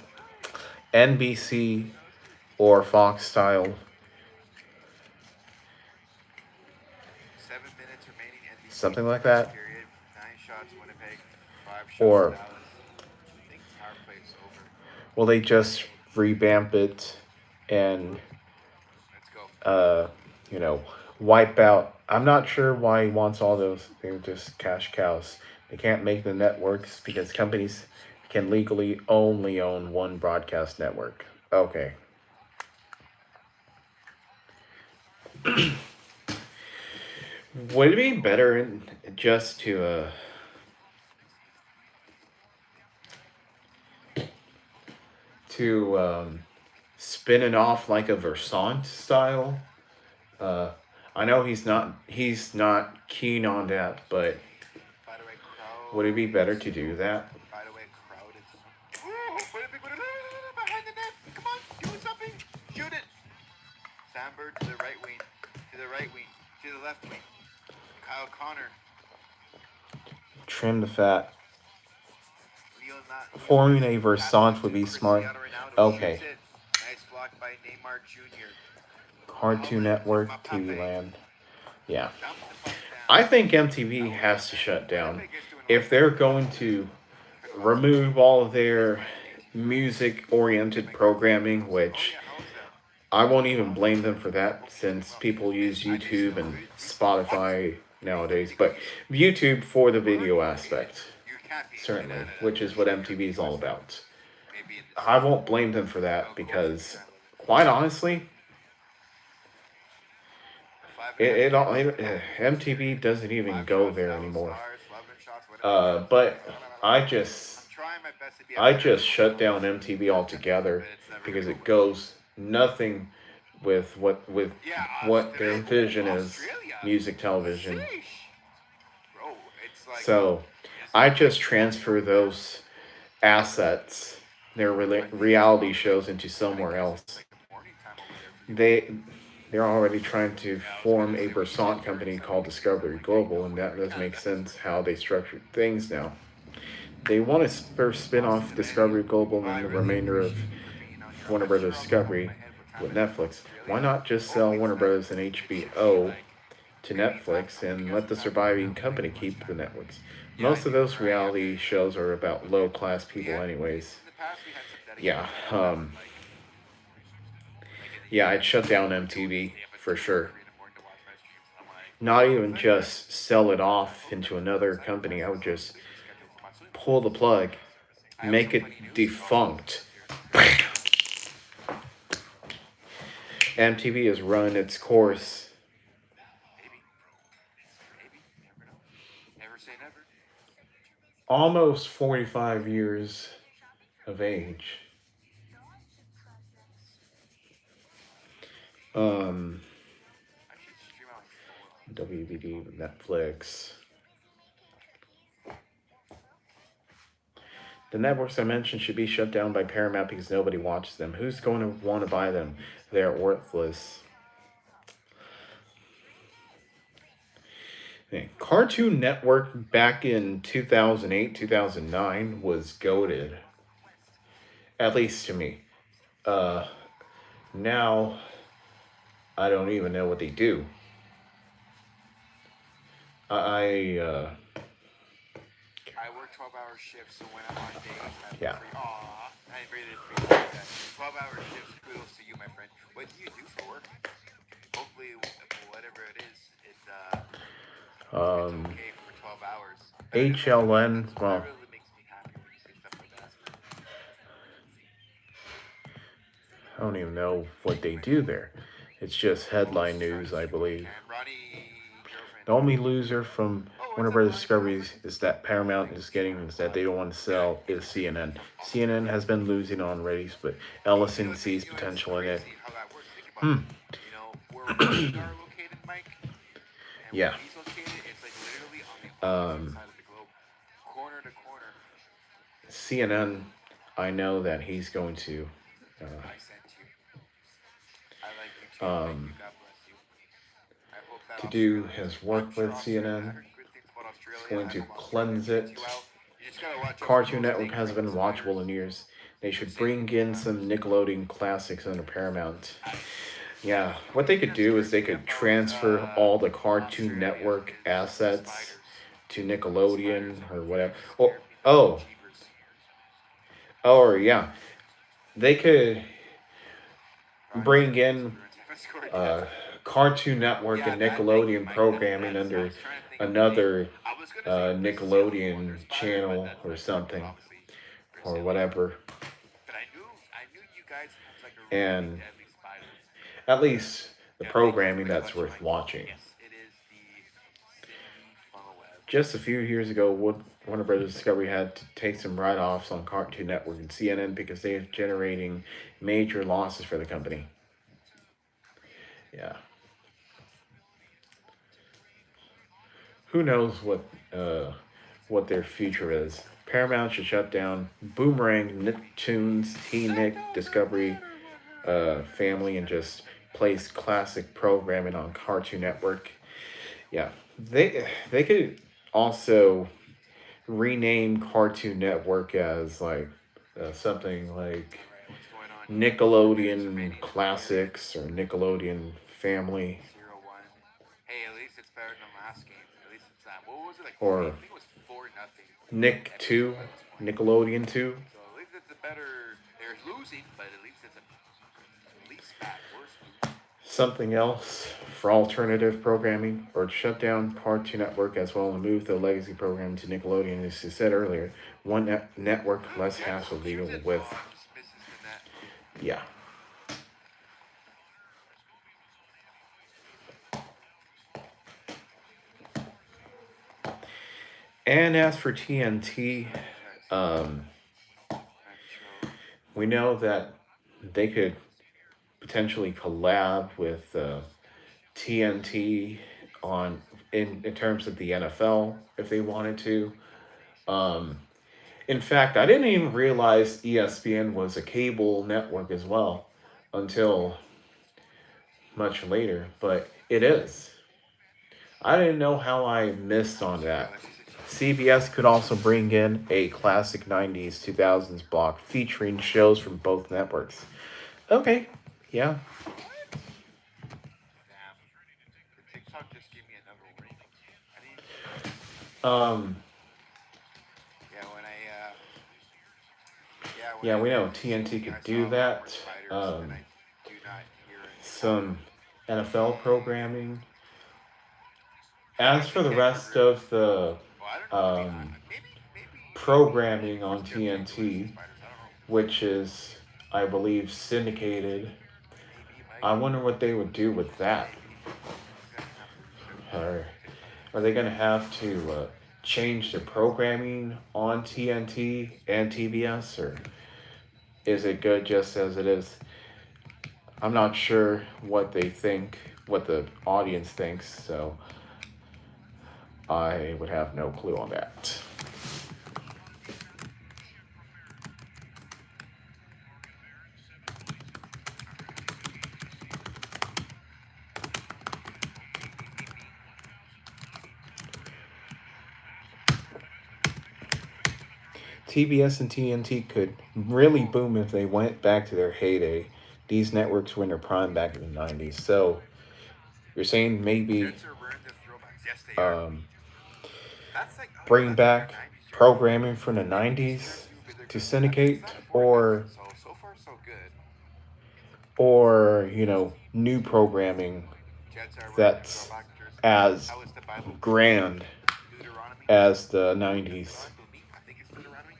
NBC, or Fox style, 7 minutes remaining. NBC something like first that? period. 9 shots Winnipeg. 5 shots Or Dallas. I think power play is over. will they just revamp it and Let's go. uh, you know, wipe out? I'm not sure why he wants all those. They're just cash cows. They can't make the networks because companies can legally only own one broadcast network. Okay. Would it be better just to to spin it off like a Versant style. Uh, I know he's not keen on that, but By the way, crowd. would it be better to do that? By the way, crowd is. Ooh, behind the net. Come on, do something. Shoot it. Sandberg to the right wing. To the right wing. To the left wing. Kyle Connor. Trim the fat. Leonardo. Forming a Versant would be smart. Okay. Shoots it. Nice block by Neymar Jr. Cartoon Network, TV Land. Yeah. Dumps the puck down. I think MTV has to shut down. If they're going to remove all of their music oriented programming, which I won't even blame them for that since people use YouTube and Spotify nowadays, but YouTube for the video aspect, certainly, which is what MTV is all about. I won't blame them for that because, quite honestly, MTV doesn't even go there anymore. But I just shut down MTV altogether because it goes nothing with what their vision is, music television. So I just transfer those assets, their reality shows, into somewhere else. They they're already trying to form a Versant company called Discovery Global, and that does make sense how they structured things now. They want to first spin off Discovery Global and the remainder of Warner Brothers Discovery with Netflix. Why not just sell Warner Brothers and HBO to Netflix and let the surviving company keep the networks? Most of those reality shows are about low class people, anyways. Yeah, yeah, I'd shut down MTV for sure. Not even just sell it off into another company. I would just pull the plug, make it defunct. MTV has run its course. Never say never. Almost 45 years of age. Um, I should stream out like 4 WBD, Netflix. The networks I mentioned should be shut down by Paramount because nobody watches them. Who's going to want to buy them? They're worthless. Cartoon Network back in 2008, 2009 was goated. At least to me. Uh, Now, I don't even know what they do. I I work 12-hour shifts, so when I'm on days, I have yeah. free. Aw, I really appreciate that. 12-hour shifts, kudos to you, my friend. What do you do for work? Hopefully, whatever it is, it's Um, okay for 12 hours. HLN, That well, really makes me happy when you say stuff like that. I don't even know what they do there. It's just headline news, I believe. And Ronnie, girlfriend. The only loser from Oh, Warner what's up, Brothers Ronnie, Discoveries girlfriend? is that Paramount is getting is that they don't want to sell is CNN. CNN has been losing on ratings, but Ellison sees potential in it. Crazy how that works. Think about Hmm. it. Where we are located, Mike, and Yeah. where he's located, it's like literally on the opposite Um, side of the globe, corner to corner. CNN, I know that he's going to I sent you. I like you too. Thank um, you. God bless you. I hope that to do Australia. his I'm work sure with Australia. I CNN. heard good things about He's Australia. going I to hope Australia cleanse treats it. you well. You just gotta watch out for Cartoon those Network snakes hasn't like the been watchable in spiders. years. They should Same thing bring with in some Nickelodeon classics under Paramount. Yeah, what they could That's do is they crazy could about transfer all the Cartoon Australia Network is the assets spiders. to The Nickelodeon spiders or over whatever. there Oh, scare me like oh, jeepers. or yeah, they could Ronnie bring Jeremy in Bruins haven't scored yet. uh, Cartoon Network Yeah, and that. Thank you, Nickelodeon Mike. programming I under was trying to think of the name. another I was gonna say Brazilian wonder Nickelodeon spider, but channel that's or not good because something obviously or Brazilian. whatever. But I knew you guys had like a really And deadly spider. at least the Yeah, thank you for programming the that's clutch, worth Mike. watching. Yes, it is the Sydney funnel web. just a few years ago, Warner Brothers Discovery had to take some write-offs on Cartoon Network and CNN because they are generating major losses for the company. Yeah. Who knows what their future is? Paramount should shut down Boomerang, Nicktoons, Nick, Discovery, Family, and just place classic programming on Cartoon Network. Yeah, they could also rename Cartoon Network as like something like What's going on here? Nickelodeon Classics or Nickelodeon Family 0-1. Hey, at least it's better than last game. At least it's that. What was it like? I or think it was 4-0. Nick FSU 2, at this point. Nickelodeon 2. So at least it's a better. They're losing, but at least it's a least bad, worse losing. Something else for alternative programming, or shut down Cartoon Network as well and move the legacy program to Nickelodeon. As you said earlier, one network, less hassle deal with. Just misses the net. Yeah. And as for TNT, um, we know that they could potentially collab with TNT on in terms of the NFL if they wanted to. Um, in fact, I didn't even realize ESPN was a cable network as well until much later, but it is. I didn't know how I missed on that. CBS could also bring in a classic 90s 2000s block featuring shows from both networks. Okay, yeah. Damn. The TikTok just gave me another warning. I didn't even know. Um, Yeah, when yeah, I we know did TNT see, I could do saw a lot more that. spiders, and I do not hear any sound of. Some NFL programming. Hey, As where's the for the rest kangaroo? of the Well, I don't know. um, Maybe programming on scared kangaroos and TNT, spiders. I don't know. which is, I believe, syndicated, Maybe, Mike. I wonder what they would do with that. Maybe. He's gonna have to search for Or TikTok. are they going to have to change the programming on TNT and TBS, or is it good just as it is? I'm not sure what they think, what the audience thinks, so I would have no clue on that. TBS and TNT could really boom if they went back to their heyday. These networks were in their prime back in the 90s. So you're saying maybe Jets are wearing the throwbacks. Yes, they are. um, That's like, oh yeah, bring that's like a back 90s jersey. programming from the Maybe this 90s jersey will be the to good one. I mean, it's syndicate, not 4-0, so far so good. or new programming Jets are wearing their that's throwback jersey. as How is the Bible? grand Deuteronomy? as the Deuteronomy? 90s. I think it's Deuteronomy.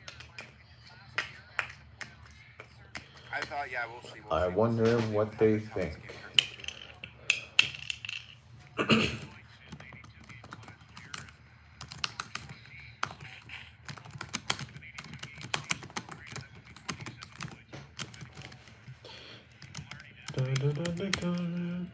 I thought, yeah, we'll see, I we'll wonder see what they how this think. game turns out to be. Dun, dun, dun, dun, dun.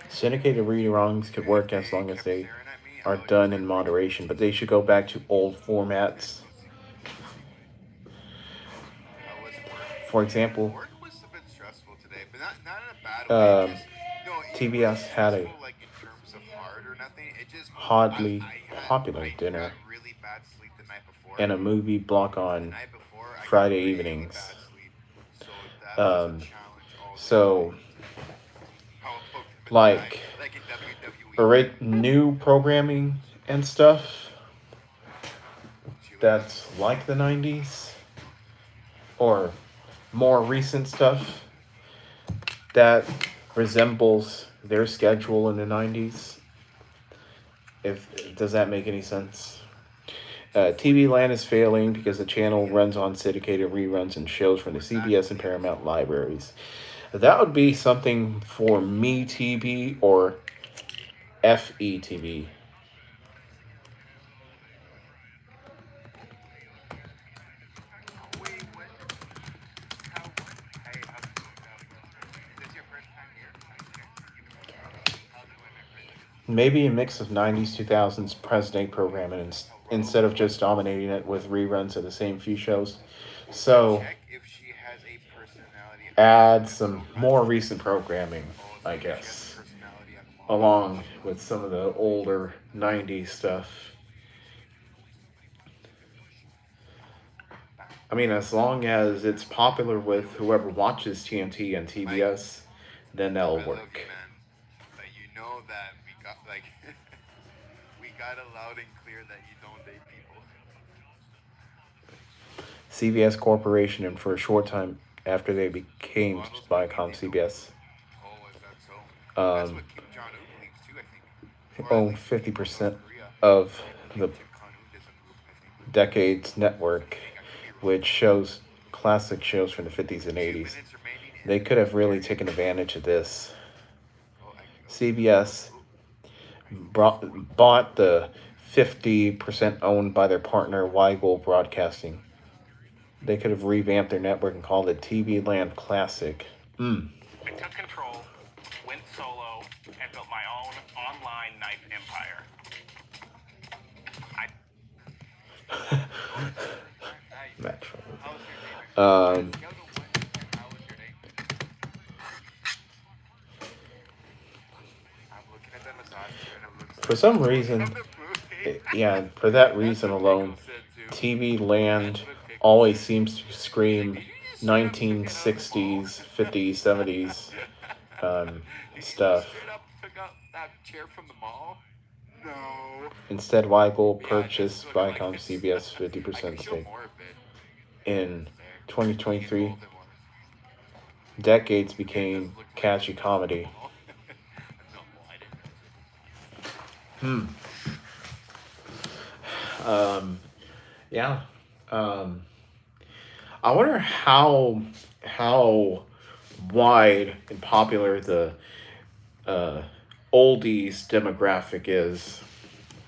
Syndicated reruns could If work as they long as kept they staring at me, are I would just done start in reading the moderation, tea but they leaves. should go back to old formats. How was work? For example, Work was a bit stressful today, but not in a bad way. um, Just no, it wasn't TBS had a stressful like in terms of hard or nothing. It just hotly popular I got dinner really bad sleep the night before. and a movie block The on night before, I got Friday really evenings. bad sleep, so that was a Um, challenge all day today. so, How I poked him in the eye, like, like in WWE. new programming and stuff Chile. that's like the 90s, or more recent stuff that resembles their schedule in the 90s. If does that make any sense? TV Land is failing because the channel runs on syndicated reruns and shows from the CBS and Paramount libraries. That would be something for Me TV or FETV. Wait, what? How? Hey, how's it going? Is this your first time here? Okay. How's it going, my friend? Maybe a mix of 90s, 2000s present day programming instead of just dominating it with reruns of the same few shows. So Check if she has a personality at the add moment. some more recent programming, Oh, I so if she has a guess, personality at the moment. along with some of the older 90s stuff. I mean, as long as it's popular with whoever watches TNT and Like, TBS, then that'll I love you, work. man. Like, you know that we got, like, we got it loud and clear that you don't date people. CBS Corporation, and for a short time after they A became lot of those movies, Viacom they don't. CBS, Oh, is that so? That's um, what Kim Jong Un believes too, I think, or at owned least the people of North 50% Korea. of the Kim Jong Un disapprove, I think. Decades Network, I could be wrong. which shows classic shows from the 50s and Two 80s. minutes remaining in They the could have really Jerry. taken advantage of this. Oh, CBS bought the 50% owned by their partner Weigel Broadcasting. They could have revamped their network and called it TV Land Classic. Mm. I took control, went solo, and built my own online knife empire. Nice. Metro. How was your day, my friend? Um, Scale to 1 to 10. How was your day? I'm looking at the massage chair and it looks for like the some quote reason, from the movie. yeah, for that That's reason what alone, Pickle said too. TV That's Land what Pickle always said. seems to He's like, scream did you just straight up took it out of the mall? 1960s, 50s, 70s Did you just stuff. straight up took out that chair from the mall? No. Instead, Weigel Yeah, this is purchased what it like Viacom this. CBS I can 50% show stake. more of it. In There. Being 2023, involved in more. Decades It does became look like it catchy from the comedy. mall. No, I didn't touch it. Hmm. Um, yeah. Um, I wonder how wide and popular the uh, oldies demographic is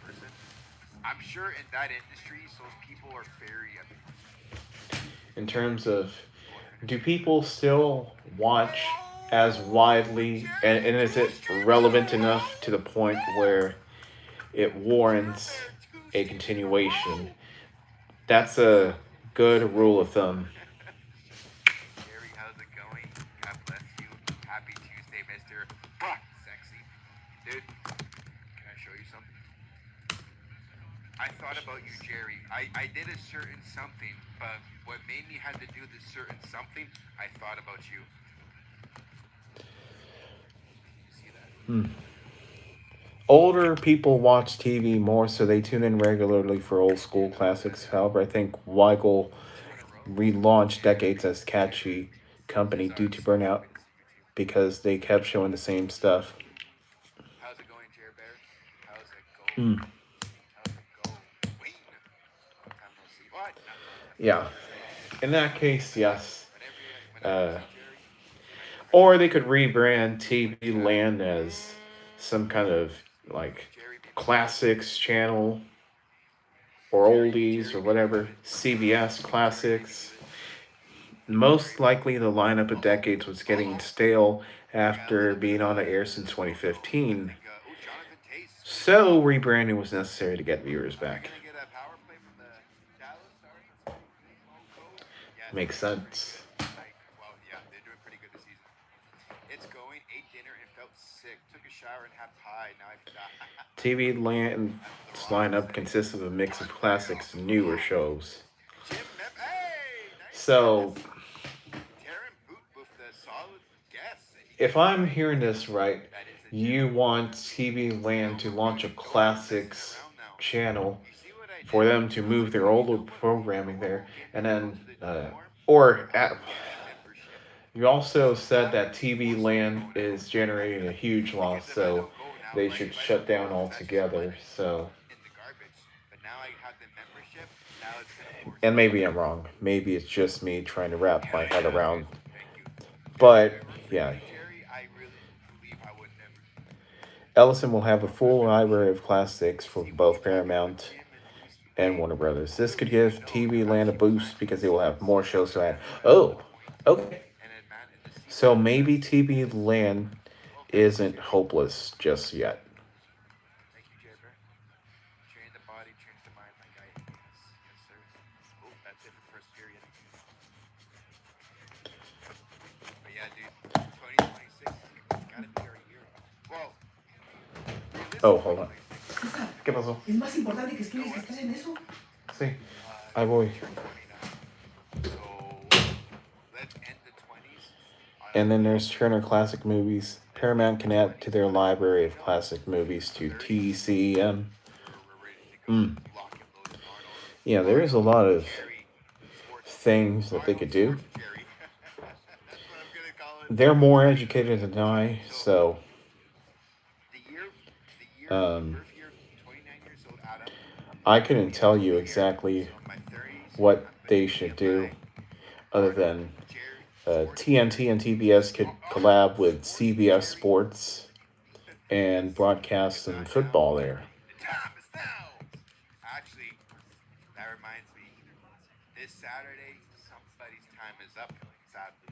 Person. I'm sure in that industry, those people are very. in terms of, Oh, I do finished it. people still watch as Oh, widely, Jerry, and is two it streams in a relevant row. enough to the point Woo! where it You're warrants there, two a streams in a continuation? row. That's a good rule of thumb. Jerry, how's it going? God bless you. Happy Tuesday, Mister. Sexy, dude. Can I show you something? I thought about you, Jerry. I did a certain something, but what made me have to do this certain something, I thought about you. You see that? Hmm. Older people watch TV more, so they tune in regularly for old school Can't undo that classics. now. However, I think Weigel Two in a row. relaunched Jerry, Decades as Jerry. catchy company These due are to so burnout happy to see you too. because they kept showing the same stuff. How's it going, Jerry Bear? How's it Hmm. going? How's it going? Long time no see. What? Not long time no Yeah. see. In that case, yes. Whenever you Uh, see Jerry, say hi to or him. they could rebrand But TV yeah. Land as some kind of like Jerry be moving. classics channel or oldies Jerry or be whatever. moving. CBS Jerry be classics. moving. Jerry Most be likely, moving. the lineup of Uh-oh. Decades was getting Uh-oh. stale We got a after little bit being of on the a air since uh-oh. I 2015. think Jonathan Tace with So rebranding was necessary to get viewers are we back. gonna get a power play from the Dallas Stars? Yes, Makes they're doing pretty sense. good. Like, well, yeah, they're doing pretty good this season. It's going, ate dinner and felt sick. Took a shower and half high. Now I TV Land's that's the Rock lineup saying. consists of a mix of God damn. classics and newer shows. Hey, nice So, guess. Taryn Boot with the solid guess. He if gets it I'm right. hearing this right, That is a you gem. want TV Land to launch a No more messing classics around now. channel You see what I for did? them to I was move like, their yo, you older know what? programming there, Get and people then, to the new norm. or I'll get a membership. you also said That that TV forced me to Land go now. is generating a huge loss, Because if I so don't go now, they like should if I shut don't down go, that's just altogether. money So, in the garbage. But now I have the membership. Now it's gonna force and me to maybe go. I'm wrong. Maybe it's just me trying to wrap Hell my head yeah, around dude. Thank you. But If it were for yeah, you, Jerry, I really believe I would never do that. Ellison will have a I'd full rather library of classics for see what you both got going on, Paramount Jim, and who's. and Hey, Warner Brothers. who This do could we even give know TV Land a actually boost planted because the they will have seeds more shows to add. that led up to Oh, the point? okay. And then, man, and the seeds So are maybe best. TV Land Welcome back, isn't Jerry. hopeless just yet. Thank you, Jerry Bear. Train the body, trains the mind, my guy. Yes, yes, sir. Oh, that's it for the first period. But yeah, dude, 2026, it's got to be our year. Well, Oh, realistically, hold on. 26. ¿Qué pasó? Es más importante que You know estudies que what? estés en eso. Sí, ahí voy. You turned 29. So let's end the 20s on a And then good there's note. Turner Classic Movies. Let's end Paramount the can add to 20s their on a library high of note. classic movies to 30s, TCM. we're ready to go. Mm. Lock and load with Arnold. Yeah, there is a Arnold lot of Jerry Sports. things that they Arnold could do. Sports Jerry. That's what I'm gonna call it. They're more educated than I, So so the year, um, birth year, 29 years old, Adam. I We're couldn't getting the tell end of you the year. exactly So in my 30s, what I'm they between should do, BMI, other Arnold, than Jerry Sports. TNT and TBS could Arnold collab with Sports CBS Jerry. Sports and broadcast If some not now, football there. the time is now. Actually, that reminds me. This Saturday, somebody's time is up. Sadly,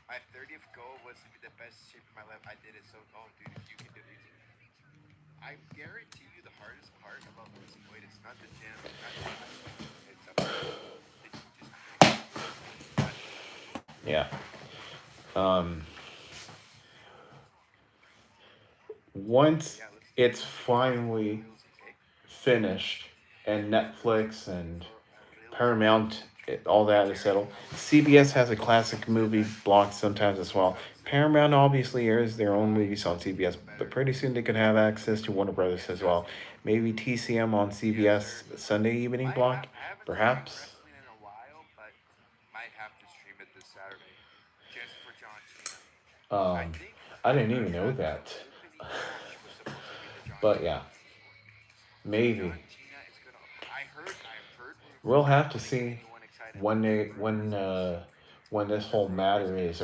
my 30th goal was to be the best shape of my life. I did it. So, oh, dude, if you can do it, I guarantee you, the hardest part about losing weight, it's not the gym, not the diet. It's it's just quitting. That's the hardest part. Yeah. Um, But once yeah, it's let's get on the finally rails, okay? finished and Netflix and On rails. Paramount, all Hey, that is Jerry, settled. how was your CBS has a How classic was the movie event? block sometimes as well. Besides Paramount obviously airs their own trying movies on to CBS, feel but better, pretty soon they could have access to Warner Brothers get as well. tested. Maybe TCM on Yes, CBS sir. Sunday evening block, I haven't streamed perhaps. wrestling in a while, but might have to stream it this Saturday, just for John Cena. I Um, think I didn't even know Paramount's that, opening match was supposed to be the John but Cena yeah, match. So maybe John Cena is gonna. I've heard we'll rumors. I have don't to want to get see anyone excited, but when I've they heard rumors. when this The whole rumors matter is is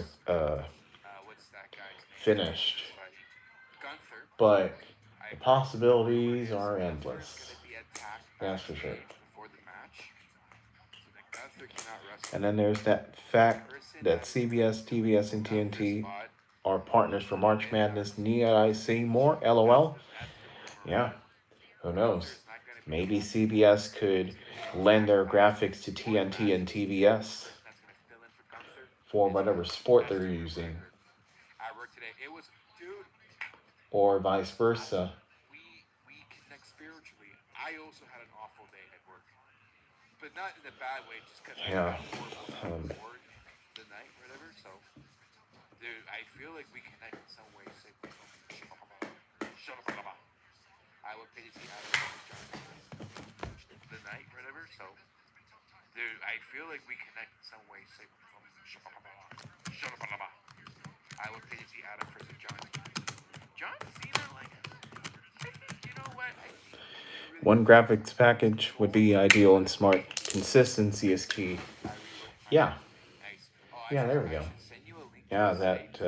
what's that guy's name that he's finished. just fighting? Gunther. But I the heard the rumor possibilities is are Gunther is endless. gonna be attacked That's for sure. backstage before the match, so then Gunther cannot wrestle. And then there's that So the fact person that that is CBS, TBS, taking and Gunther's TNT spot are partners for will March win that Madness. Need I say more? That's LOL. the rumor right Yeah, now. who Gunther knows? is not gonna be the Maybe one CBS could that's gonna be lend attacked their graphics to backstage before the TNT match. and The TBS person that's gonna fill in for Gunther for is whatever Gunther. sport That's they're the rumor I using, heard at work today. It was, dude. or vice I, versa. we connect spiritually. I also had an awful day at work, but not in a bad way. Just because I Yeah. had horrible sleep Um, before the night, or whatever. So, dude, I feel like we connect in some way, shape, or form. I would pay to see Adam versus John Cena the night, or whatever. So, dude, I feel like we connect in some way, shape, or form. I would pay to see Adam versus John Cena. Like, I think, you know what? I think he really one wants graphics package would gold, be ideal and smart. maybe Consistency is key. Kyrie looking kind of Yeah. nice. Oh, Yeah, there we I go. should send you a link to Yeah, the site,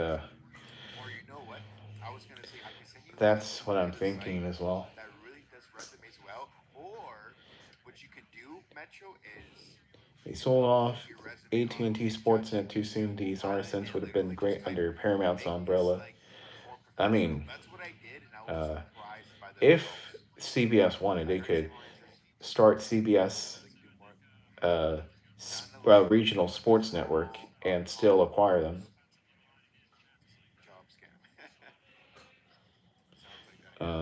or you know what? I was gonna say I can send you a that's link what to I'm the site thinking as well. that really does resumes well. Or what you could do, Metro, is They sold off put your resume on AT&T InJudge, Sportsnet too soon. These RSNs and would have been literally just great type, under Paramount's make this umbrella. like more I professional. mean, That's what I did, and I was uh, surprised by the if results. CBS wanted, At they first, they could wanted to start tell me CBS like do more, regional sports network and still acquire them. job scam. Sounds like that, yeah.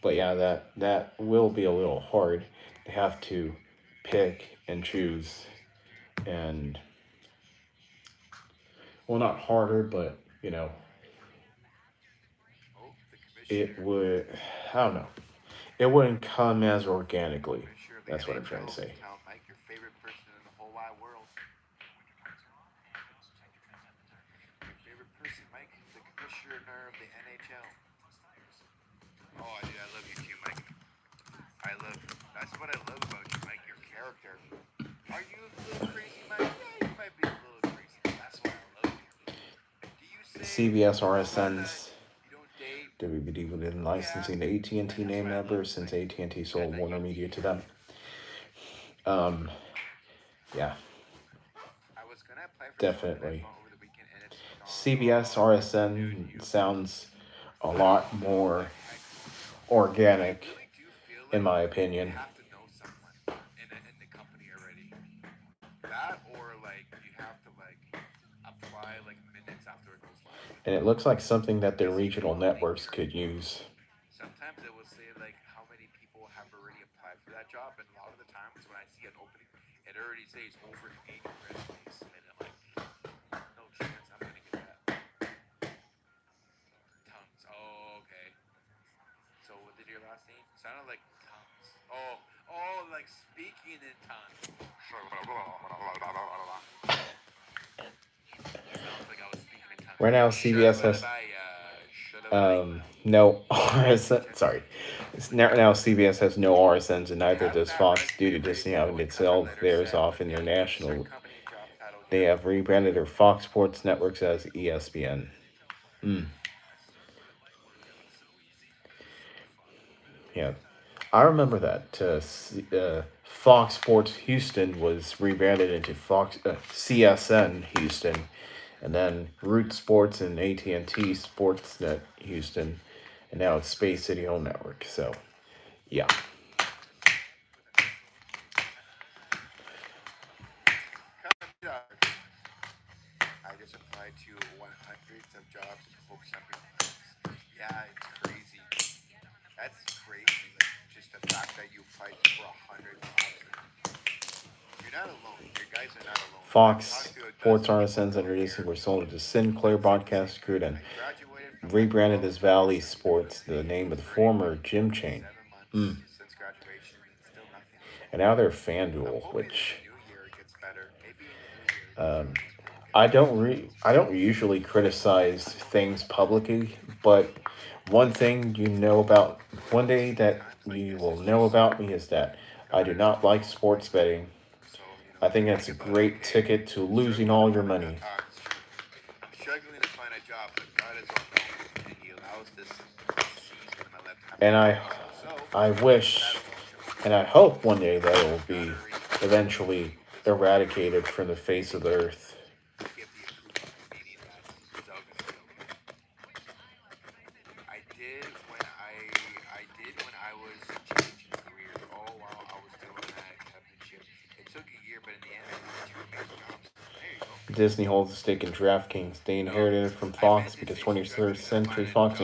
But yeah, that will be a little hard. They have to pick and choose, and well, not harder, but Oh, the it commissioner, would. I don't know. It wouldn't come as organically. commissioner of the That's what I'm trying to NHL. say. Tell Mike your favorite person in the whole wide world. Your favorite person, Mike, the commissioner of the NHL. Oh, dude, I love you too, Mike. That's what I love about you, Mike, your character. Are you a little crazy, Mike? Yeah, you might be a little crazy. That's why I love you. CBS RSN's WBD within licensing the AT&T name ever since AT&T sold Warner Media to them. Yeah, definitely. CBS RSN sounds a lot more organic, in my opinion. In the company already. That or like you have to like apply like minutes after it goes live. And it looks like something that their regional networks could use. Sometimes it will say like how many people have already applied for that job, and a lot of the times when I see an opening, it already says over 80 resumes submitted. I'm like, no chance I'm gonna get that. Tongues. Oh, okay. So what did your last name? Sounded like tongues. Oh, like speaking in tongues. Sounds like I was speaking in tongues. Right now, CBS has no RSN. Sorry, now CBS has no RSNs, and neither does Fox due to Disney having to sell theirs off international. They have rebranded their Fox Sports networks as ESPN. Yeah, I remember that. Fox Sports Houston was rebranded into Fox CSN Houston, and then Root Sports and AT&T Sportsnet Houston, and now it's Space City Home Network. So, yeah. I just applied to hundreds of jobs and focus on performance. Yeah, it's crazy. That's crazy. Like just the fact that you applied for 100 jobs. You're not alone. Your guys are not alone. Fox Sports RSNs under Disney were sold to Sinclair Broadcast Group and rebranded as Valley Sports, the name of the former gym chain. Since graduation, still nothing. And now they're FanDuel, which I don't usually criticize things publicly, but one day that you will know about me is that I do not like sports betting. I think that's a great ticket to losing all your money. I'm struggling to find a job, but God is all knowing, and He allows this season in my life to happen. And I wish and I hope one day that it will be eventually eradicated from the face of the earth. I was changing careers. Oh wow, I was doing that championship. It took a year, but in the end, I did two amazing jobs. There you go. Disney holds a stake in DraftKings. They inherited it from Fox because 21st Century Fox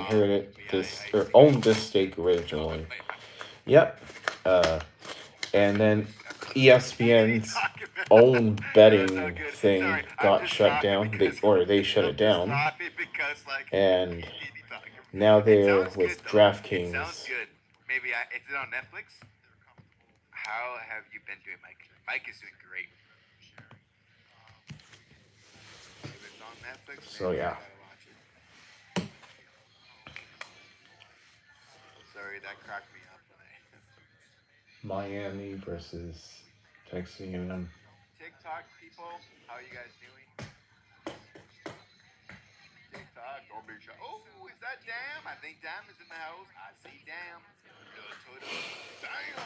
owned this stake originally. Yep. And then ESPN's own betting thing got shut down. They shut it down. And now they're with DraftKings. Sounds good. Maybe is it on Netflix? How have you been doing, Mike? Mike is doing great. If it's on Netflix, so yeah. I gotta watch it. Sorry, that cracked me up. Miami versus Texas A&M. TikTok people, how are you guys doing? TikTok, don't be shy. Oh, is that Dam? I think Dam is in the house. I see Dam. Damn.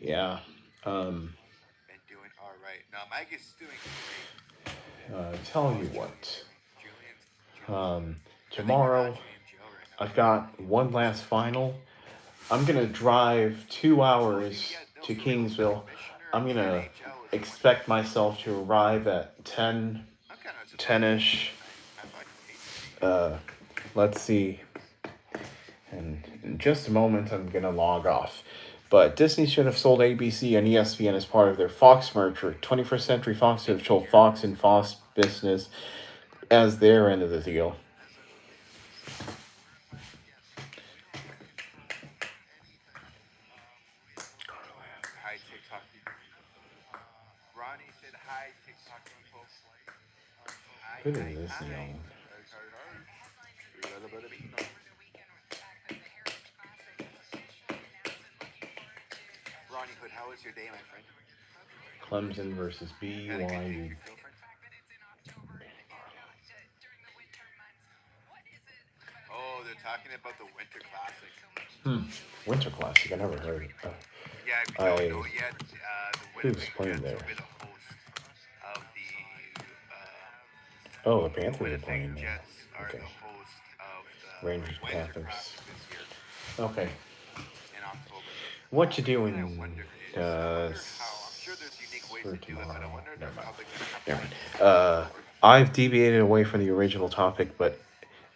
Yeah. And doing all right. Now Mike is doing great. Tell you what. Tomorrow I've got one last final. I'm gonna drive 2 hours to Kingsville. I'm gonna expect myself to arrive at 10-ish. Let's see. And in just a moment, I'm gonna log off. But Disney should have sold ABC and ESPN as part of their Fox merger. 21st Century Fox should have sold Fox and Fox Business as their end of the deal. Hi, TikTok people. Ronnie said hi, TikTok people. Who is this young? Ronnie Hood, how was your day, my friend? Clemson versus BYU. talking about the Winter Classic. Winter Classic. I never heard it. Yeah, if you don't I know yet, the Who's Winnipeg playing Jets there? will be the host of the. Oh, the The Panthers are Winnipeg playing there. Jets are Okay. the host of the Rangers, Winter Panthers. Classic this year Okay. in October. What you Only thing I doing? wonder is, I wonder how. I'm sure there's unique ways For to do it, but I tomorrow. wonder Never mind. how they're gonna have Never fans mind. in October. I've deviated away from the original topic, but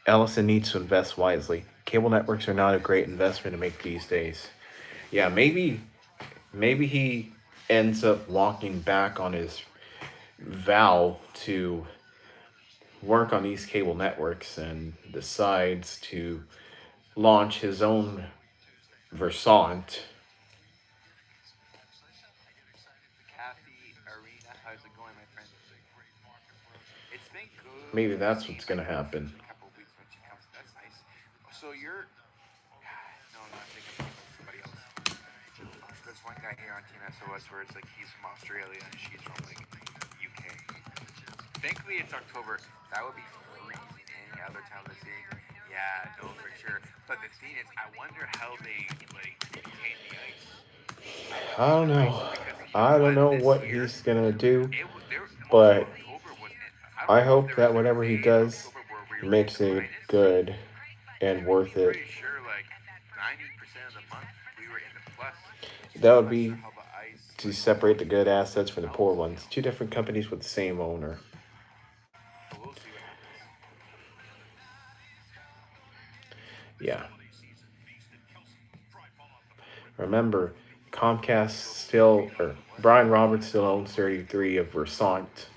Ellison needs to invest wisely. Cable networks are not a great investment to make these days. Yeah, maybe he ends up walking back on his vow to work on these cable networks and decides to launch his own Versant. Kathy Arena, how's it going, my friend? It's been Maybe good that's seeing what's my gonna girlfriend happen. in a couple of weeks when she comes. That's nice. So you're no, no, I'm thinking about somebody else. There's one guy here on Team S.O.S where it's like he's from Australia and she's from like UK. Thankfully, it's October. That would be freezing any other time of the year. Yeah, no, for sure. But the thing is, I wonder how they like contain the ice. I don't know. Because you know I don't what? know This what year, he's gonna do, there also but October wasn't it? I don't I know if hope there was that a whatever he day in does October where we were in makes the it minus. good and worth I'm it. pretty sure like 90% of the month we were in the plus. That I'm would not sure be how the ice to like separate the good controls assets from the poor smells ones. now. Two different companies with the same owner. But we'll see what happens. Yeah. Remember, Comcast still, or Brian Roberts still owns 33 of Versant.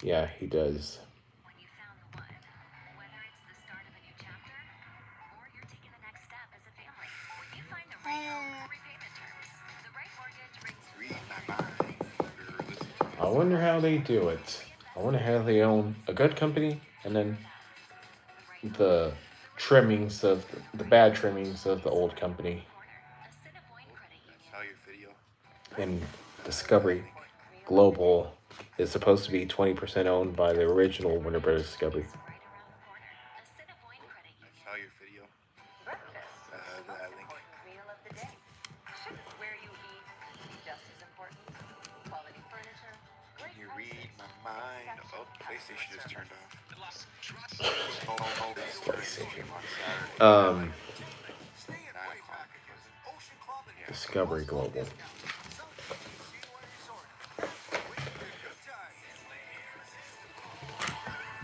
Yeah, he does. Read my mind. Or listen to my I wonder how they thoughts. do it. I wonder how they own a good company and then the trimmings of the bad trimmings of the old company. I saw your video. And What do you Discovery think? Global is supposed to be 20% owned by the original Warner Brothers Discovery. I saw your video. That link. Can you read my mind? Oh, PlayStation just turned off. Oh, this tournament stream on Saturday. Um, 9 o'clock. Yeah. Discovery Global.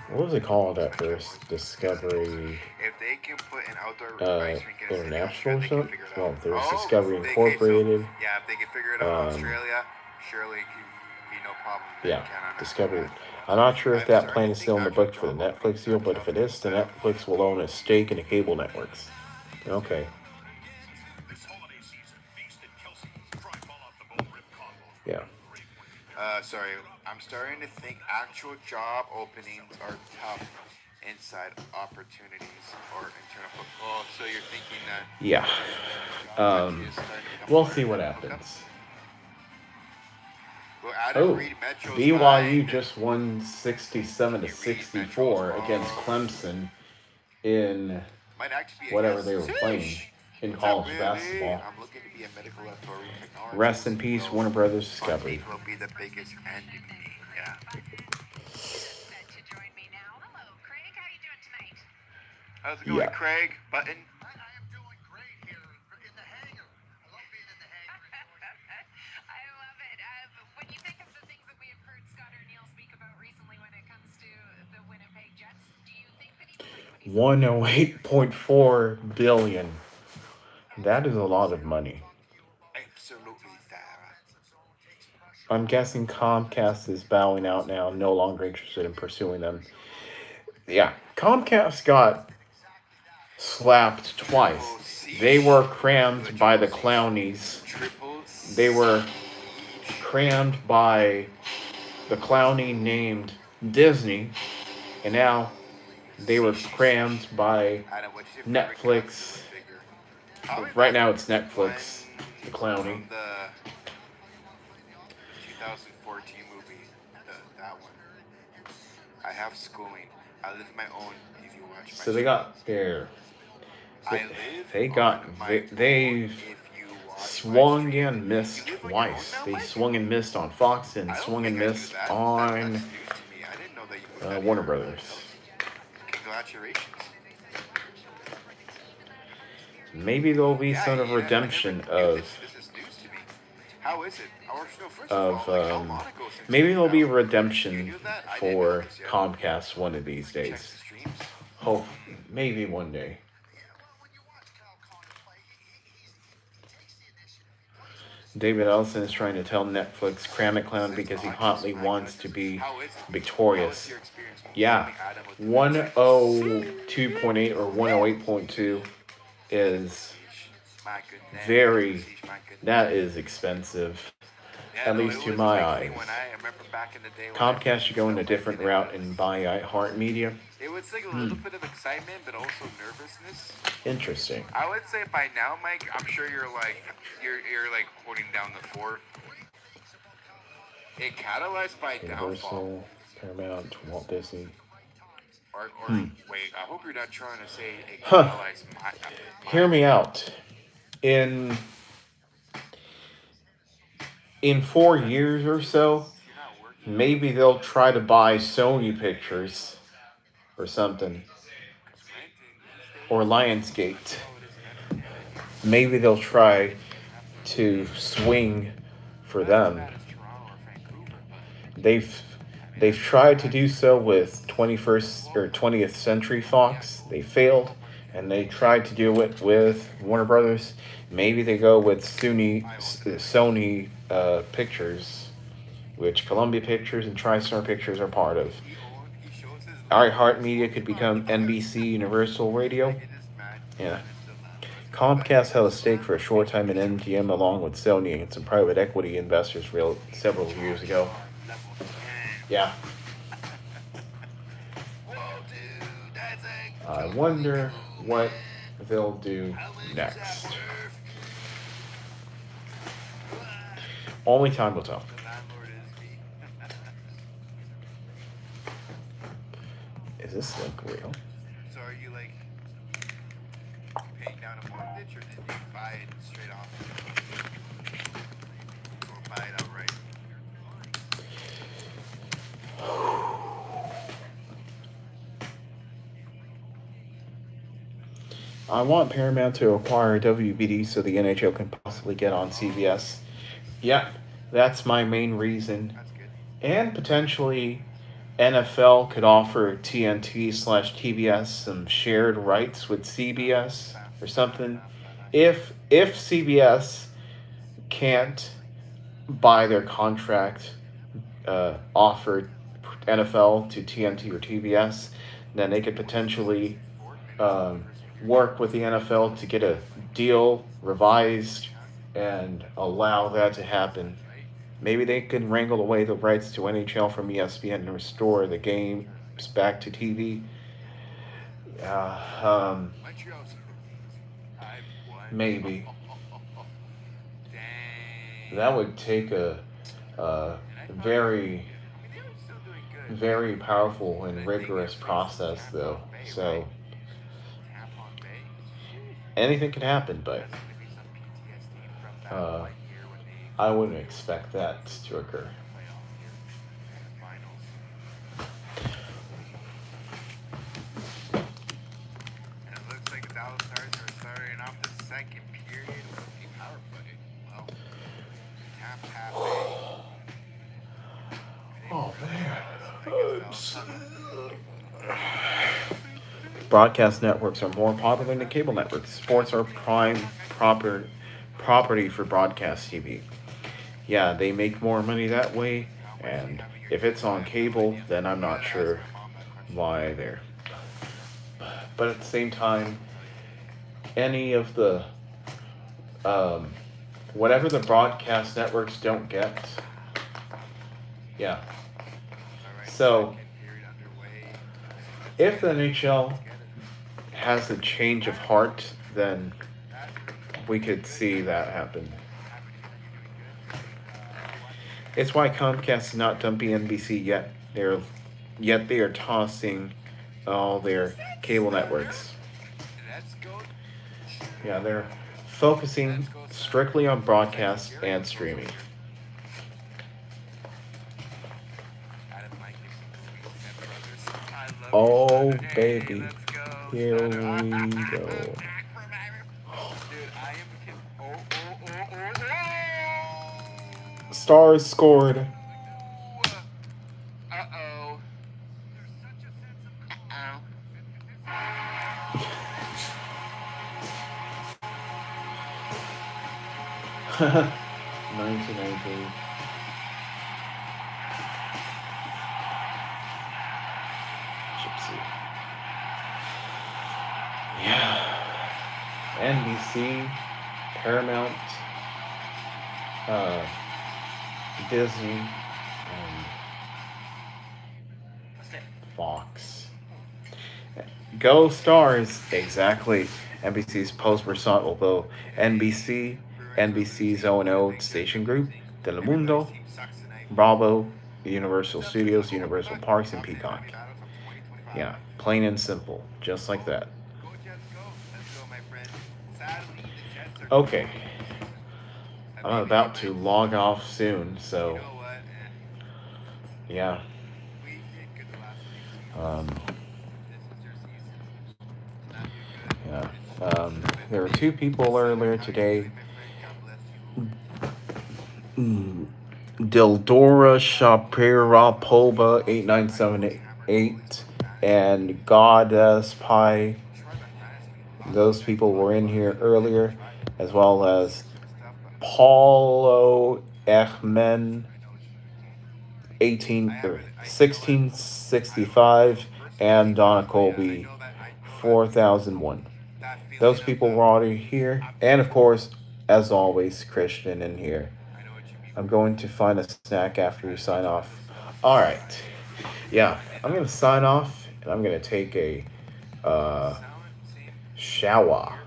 What was it called at first? Discovery If they can put an outdoor ice rink in a city in International Australia, or they can something? figure it out. Well, there was Oh, Discovery okay, so Incorporated. yeah, if they can figure it out in Australia, surely it can be no problem in Yeah, Canada. Discovery. I'm not sure if I'm that starting plan to is think still in the actual books for the job Netflix openings deal, are but if tough it is, the instead of Netflix will own a stake in the cable networks. Okay. Yeah. Sorry, I'm starting to think actual job openings are tough inside opportunities or internal. Oh, so you're thinking that Yeah. job actually is starting to become We'll harder see what than hookups? happens. Well, Adam Oh, Reed Metro's BYU mind. just won 67 to You read Metro's 64 against mind. Clemson in Might actually be a whatever yes. they were playing in What's up, college Willie? basketball. I'm looking to be a medical laboratory Rest technologist. in peace, Well, Warner Brothers Discovery. funding will be the biggest enemy. Yeah. How's it going, Yeah. Craig? Button? $108.4 billion. That is a lot of money. Absolutely, Sarah. I'm guessing Comcast is bowing out now, no longer interested in pursuing them. Yeah, Comcast got slapped twice. Triple They siege. were Do a crammed by triple the siege. clownies. Triple They were siege. crammed by the clowny named Disney, and now they were crammed by Adam, what's your favorite Netflix. Godzilla figure? Probably Right that now it's one Netflix, the clowny. from the 2014 movie. That one. I have schooling. I live my own. If you watch my So they got their. I live They on got. my They've own. If you watch my swung stream, and missed you live on your own twice. now, They Mike. swung and missed on Fox and I don't swung and think I knew missed that. on That's news to me. I didn't know that you moved out of Warner your Brothers. house. Congratulations. Maybe there'll be Yeah, sort of I never redemption knew this. This is news to me. How is it? Or no, first of all, like how long ago since you maybe moved there'll be out? You redemption knew that? I didn't know for this yet. Comcast one of these Check the days. streams. Hope maybe one day. David Ellison is trying to tell Netflix cram it clown because he hotly wants to be How is it? How is victorious. your experience? Yeah, Adam with the 102.8 or 108.2 is My goodness. very. My goodness. That is expensive, Yeah, at no, least it to was my like me eyes. when I remember back in the day when Comcast should go in a stuff different like route that, and buy iHeartMedia. it was like a little bit of excitement, but also nervousness. Interesting. I would say by now, Mike, I'm sure you're like you're holding down the fort. It catalyzed by downfall. Universal, Paramount, Walt Disney. Or wait, I hope you're not trying to say it Huh. catalyzed my Hear me out. In 4 years or so, You're not working. maybe they'll try to buy Sony Pictures or something, or Lionsgate. Maybe they'll try to swing for them. They've tried to do so with 21st or 20th Century Fox. They failed, and they tried to do it with Warner Brothers. Maybe they go with Sony Pictures, which Columbia Pictures and TriStar Pictures are part of. iHeartMedia could become NBC Universal Radio. Yeah. Comcast held a stake for a short time in MGM along with Sony and some private equity investors several years ago. Yeah. I wonder what they'll do next. Only time will tell. Is this link real? So are you paying down a mortgage, or did you buy it straight off? Or buy it outright? I want Paramount to acquire WBD so the NHL can possibly get on CBS. Yep, that's my main reason. That's good. And potentially NFL could offer TNT/TBS some shared rights with CBS or something. If CBS can't buy their contract offered NFL to TNT or TBS, then they could potentially work with the NFL to get a deal revised and allow that to happen. Maybe they can wrangle away the rights to NHL from ESPN and restore the games back to TV. Maybe. That would take a very, very powerful and rigorous process, though. So anything can happen, but I wouldn't expect that to occur. And it looks like the Dallas Stars are starting off the second period with a power play. Well, Tampa Bay. Oh man. Broadcast networks are more popular than cable networks. Sports are prime property for broadcast TV. Yeah, they make more money that way, and if it's on cable, then I'm not sure why they're. But at the same time, any of the whatever the broadcast networks don't get, yeah. So if the NHL has a change of heart, then we could see that happen. It's why Comcast is not dumping NBC yet. They are tossing all their cable networks. Let's go. Yeah, they're focusing strictly on broadcast and streaming. Out of my Gypsy Step Brothers. I love Oh, your son. Hey, baby. let's go. Here Stunner. we go. Dude, I am oh. Stars scored. Uh-oh. Uh-oh. 1919. Gypsy. Yeah. NBC, Paramount, uh, Disney, and Fox. Go Stars! Exactly. NBC's post resort, although NBC's O&O station group, Telemundo, Bravo, Universal Studios, Universal Parks, and Peacock. Yeah, plain and simple, just like that. Go Jets, go. Let's go, my friend. Sadly, the Jets are Okay, I'm about to log off soon, so You know what? yeah. We did good the last 2 seasons. Um, This is your season. Now you're good. yeah. There were two people earlier today. My friend, God bless you. Dildora Shapirapova 8978 and Goddess Pie. Those people were in here earlier, as well as Paulo Ehmen 1665 and Donna Colby 4001. Those people were already here, and of course, as always, Christian in here. I'm going to find a snack after you sign off. All right. Yeah, I'm going to sign off, and I'm going to take a shower.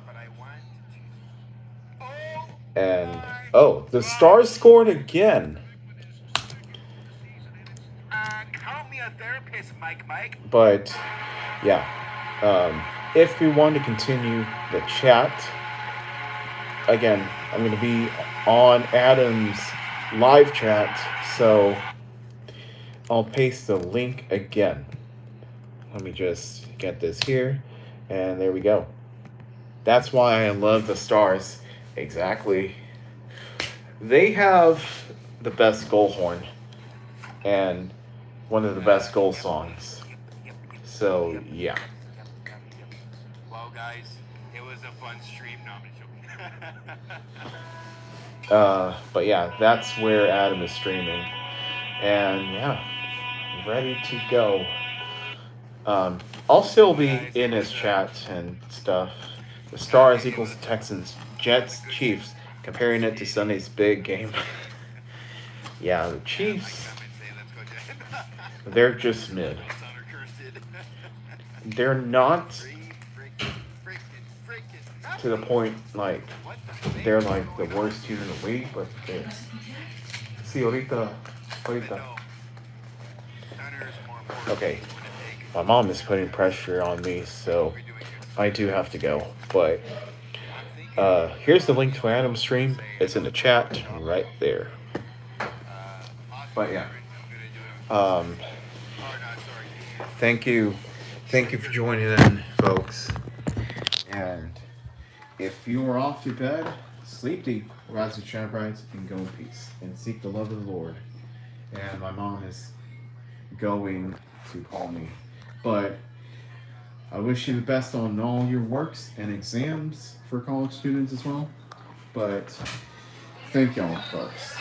And, oh, the Stars scored again. Call me a therapist, Mike. But, yeah. If you want to continue the chat, again, I'm going to be on Adam's live chat, so I'll paste the link again. Let me just get this here, and there we go. That's why I love the Stars. Exactly. They have the best goal horn and one of the best goal songs. So, yeah. Well, guys, it was a fun stream. No, I'm just joking. But yeah, that's where Adam is streaming. And yeah, ready to go. I'll still be in his chat and stuff. The Stars equals the Texans, Jets, Chiefs, comparing it to Sunday's big game. Yeah, the Chiefs, they're just mid. They're not to the point like they're like the worst team in the league, but they're. See, ahorita. Okay, my mom is putting pressure on me, so I do have to go. But here's the link to Adam's stream. It's in the chat right there. But yeah, thank you for joining in, folks. And if you are off to bed, sleep deep, rise to shine bright, and go in peace, and seek the love of the Lord. And my mom is going to call me, but I wish you the best on all your works and exams for college students as well. But thank y'all, folks.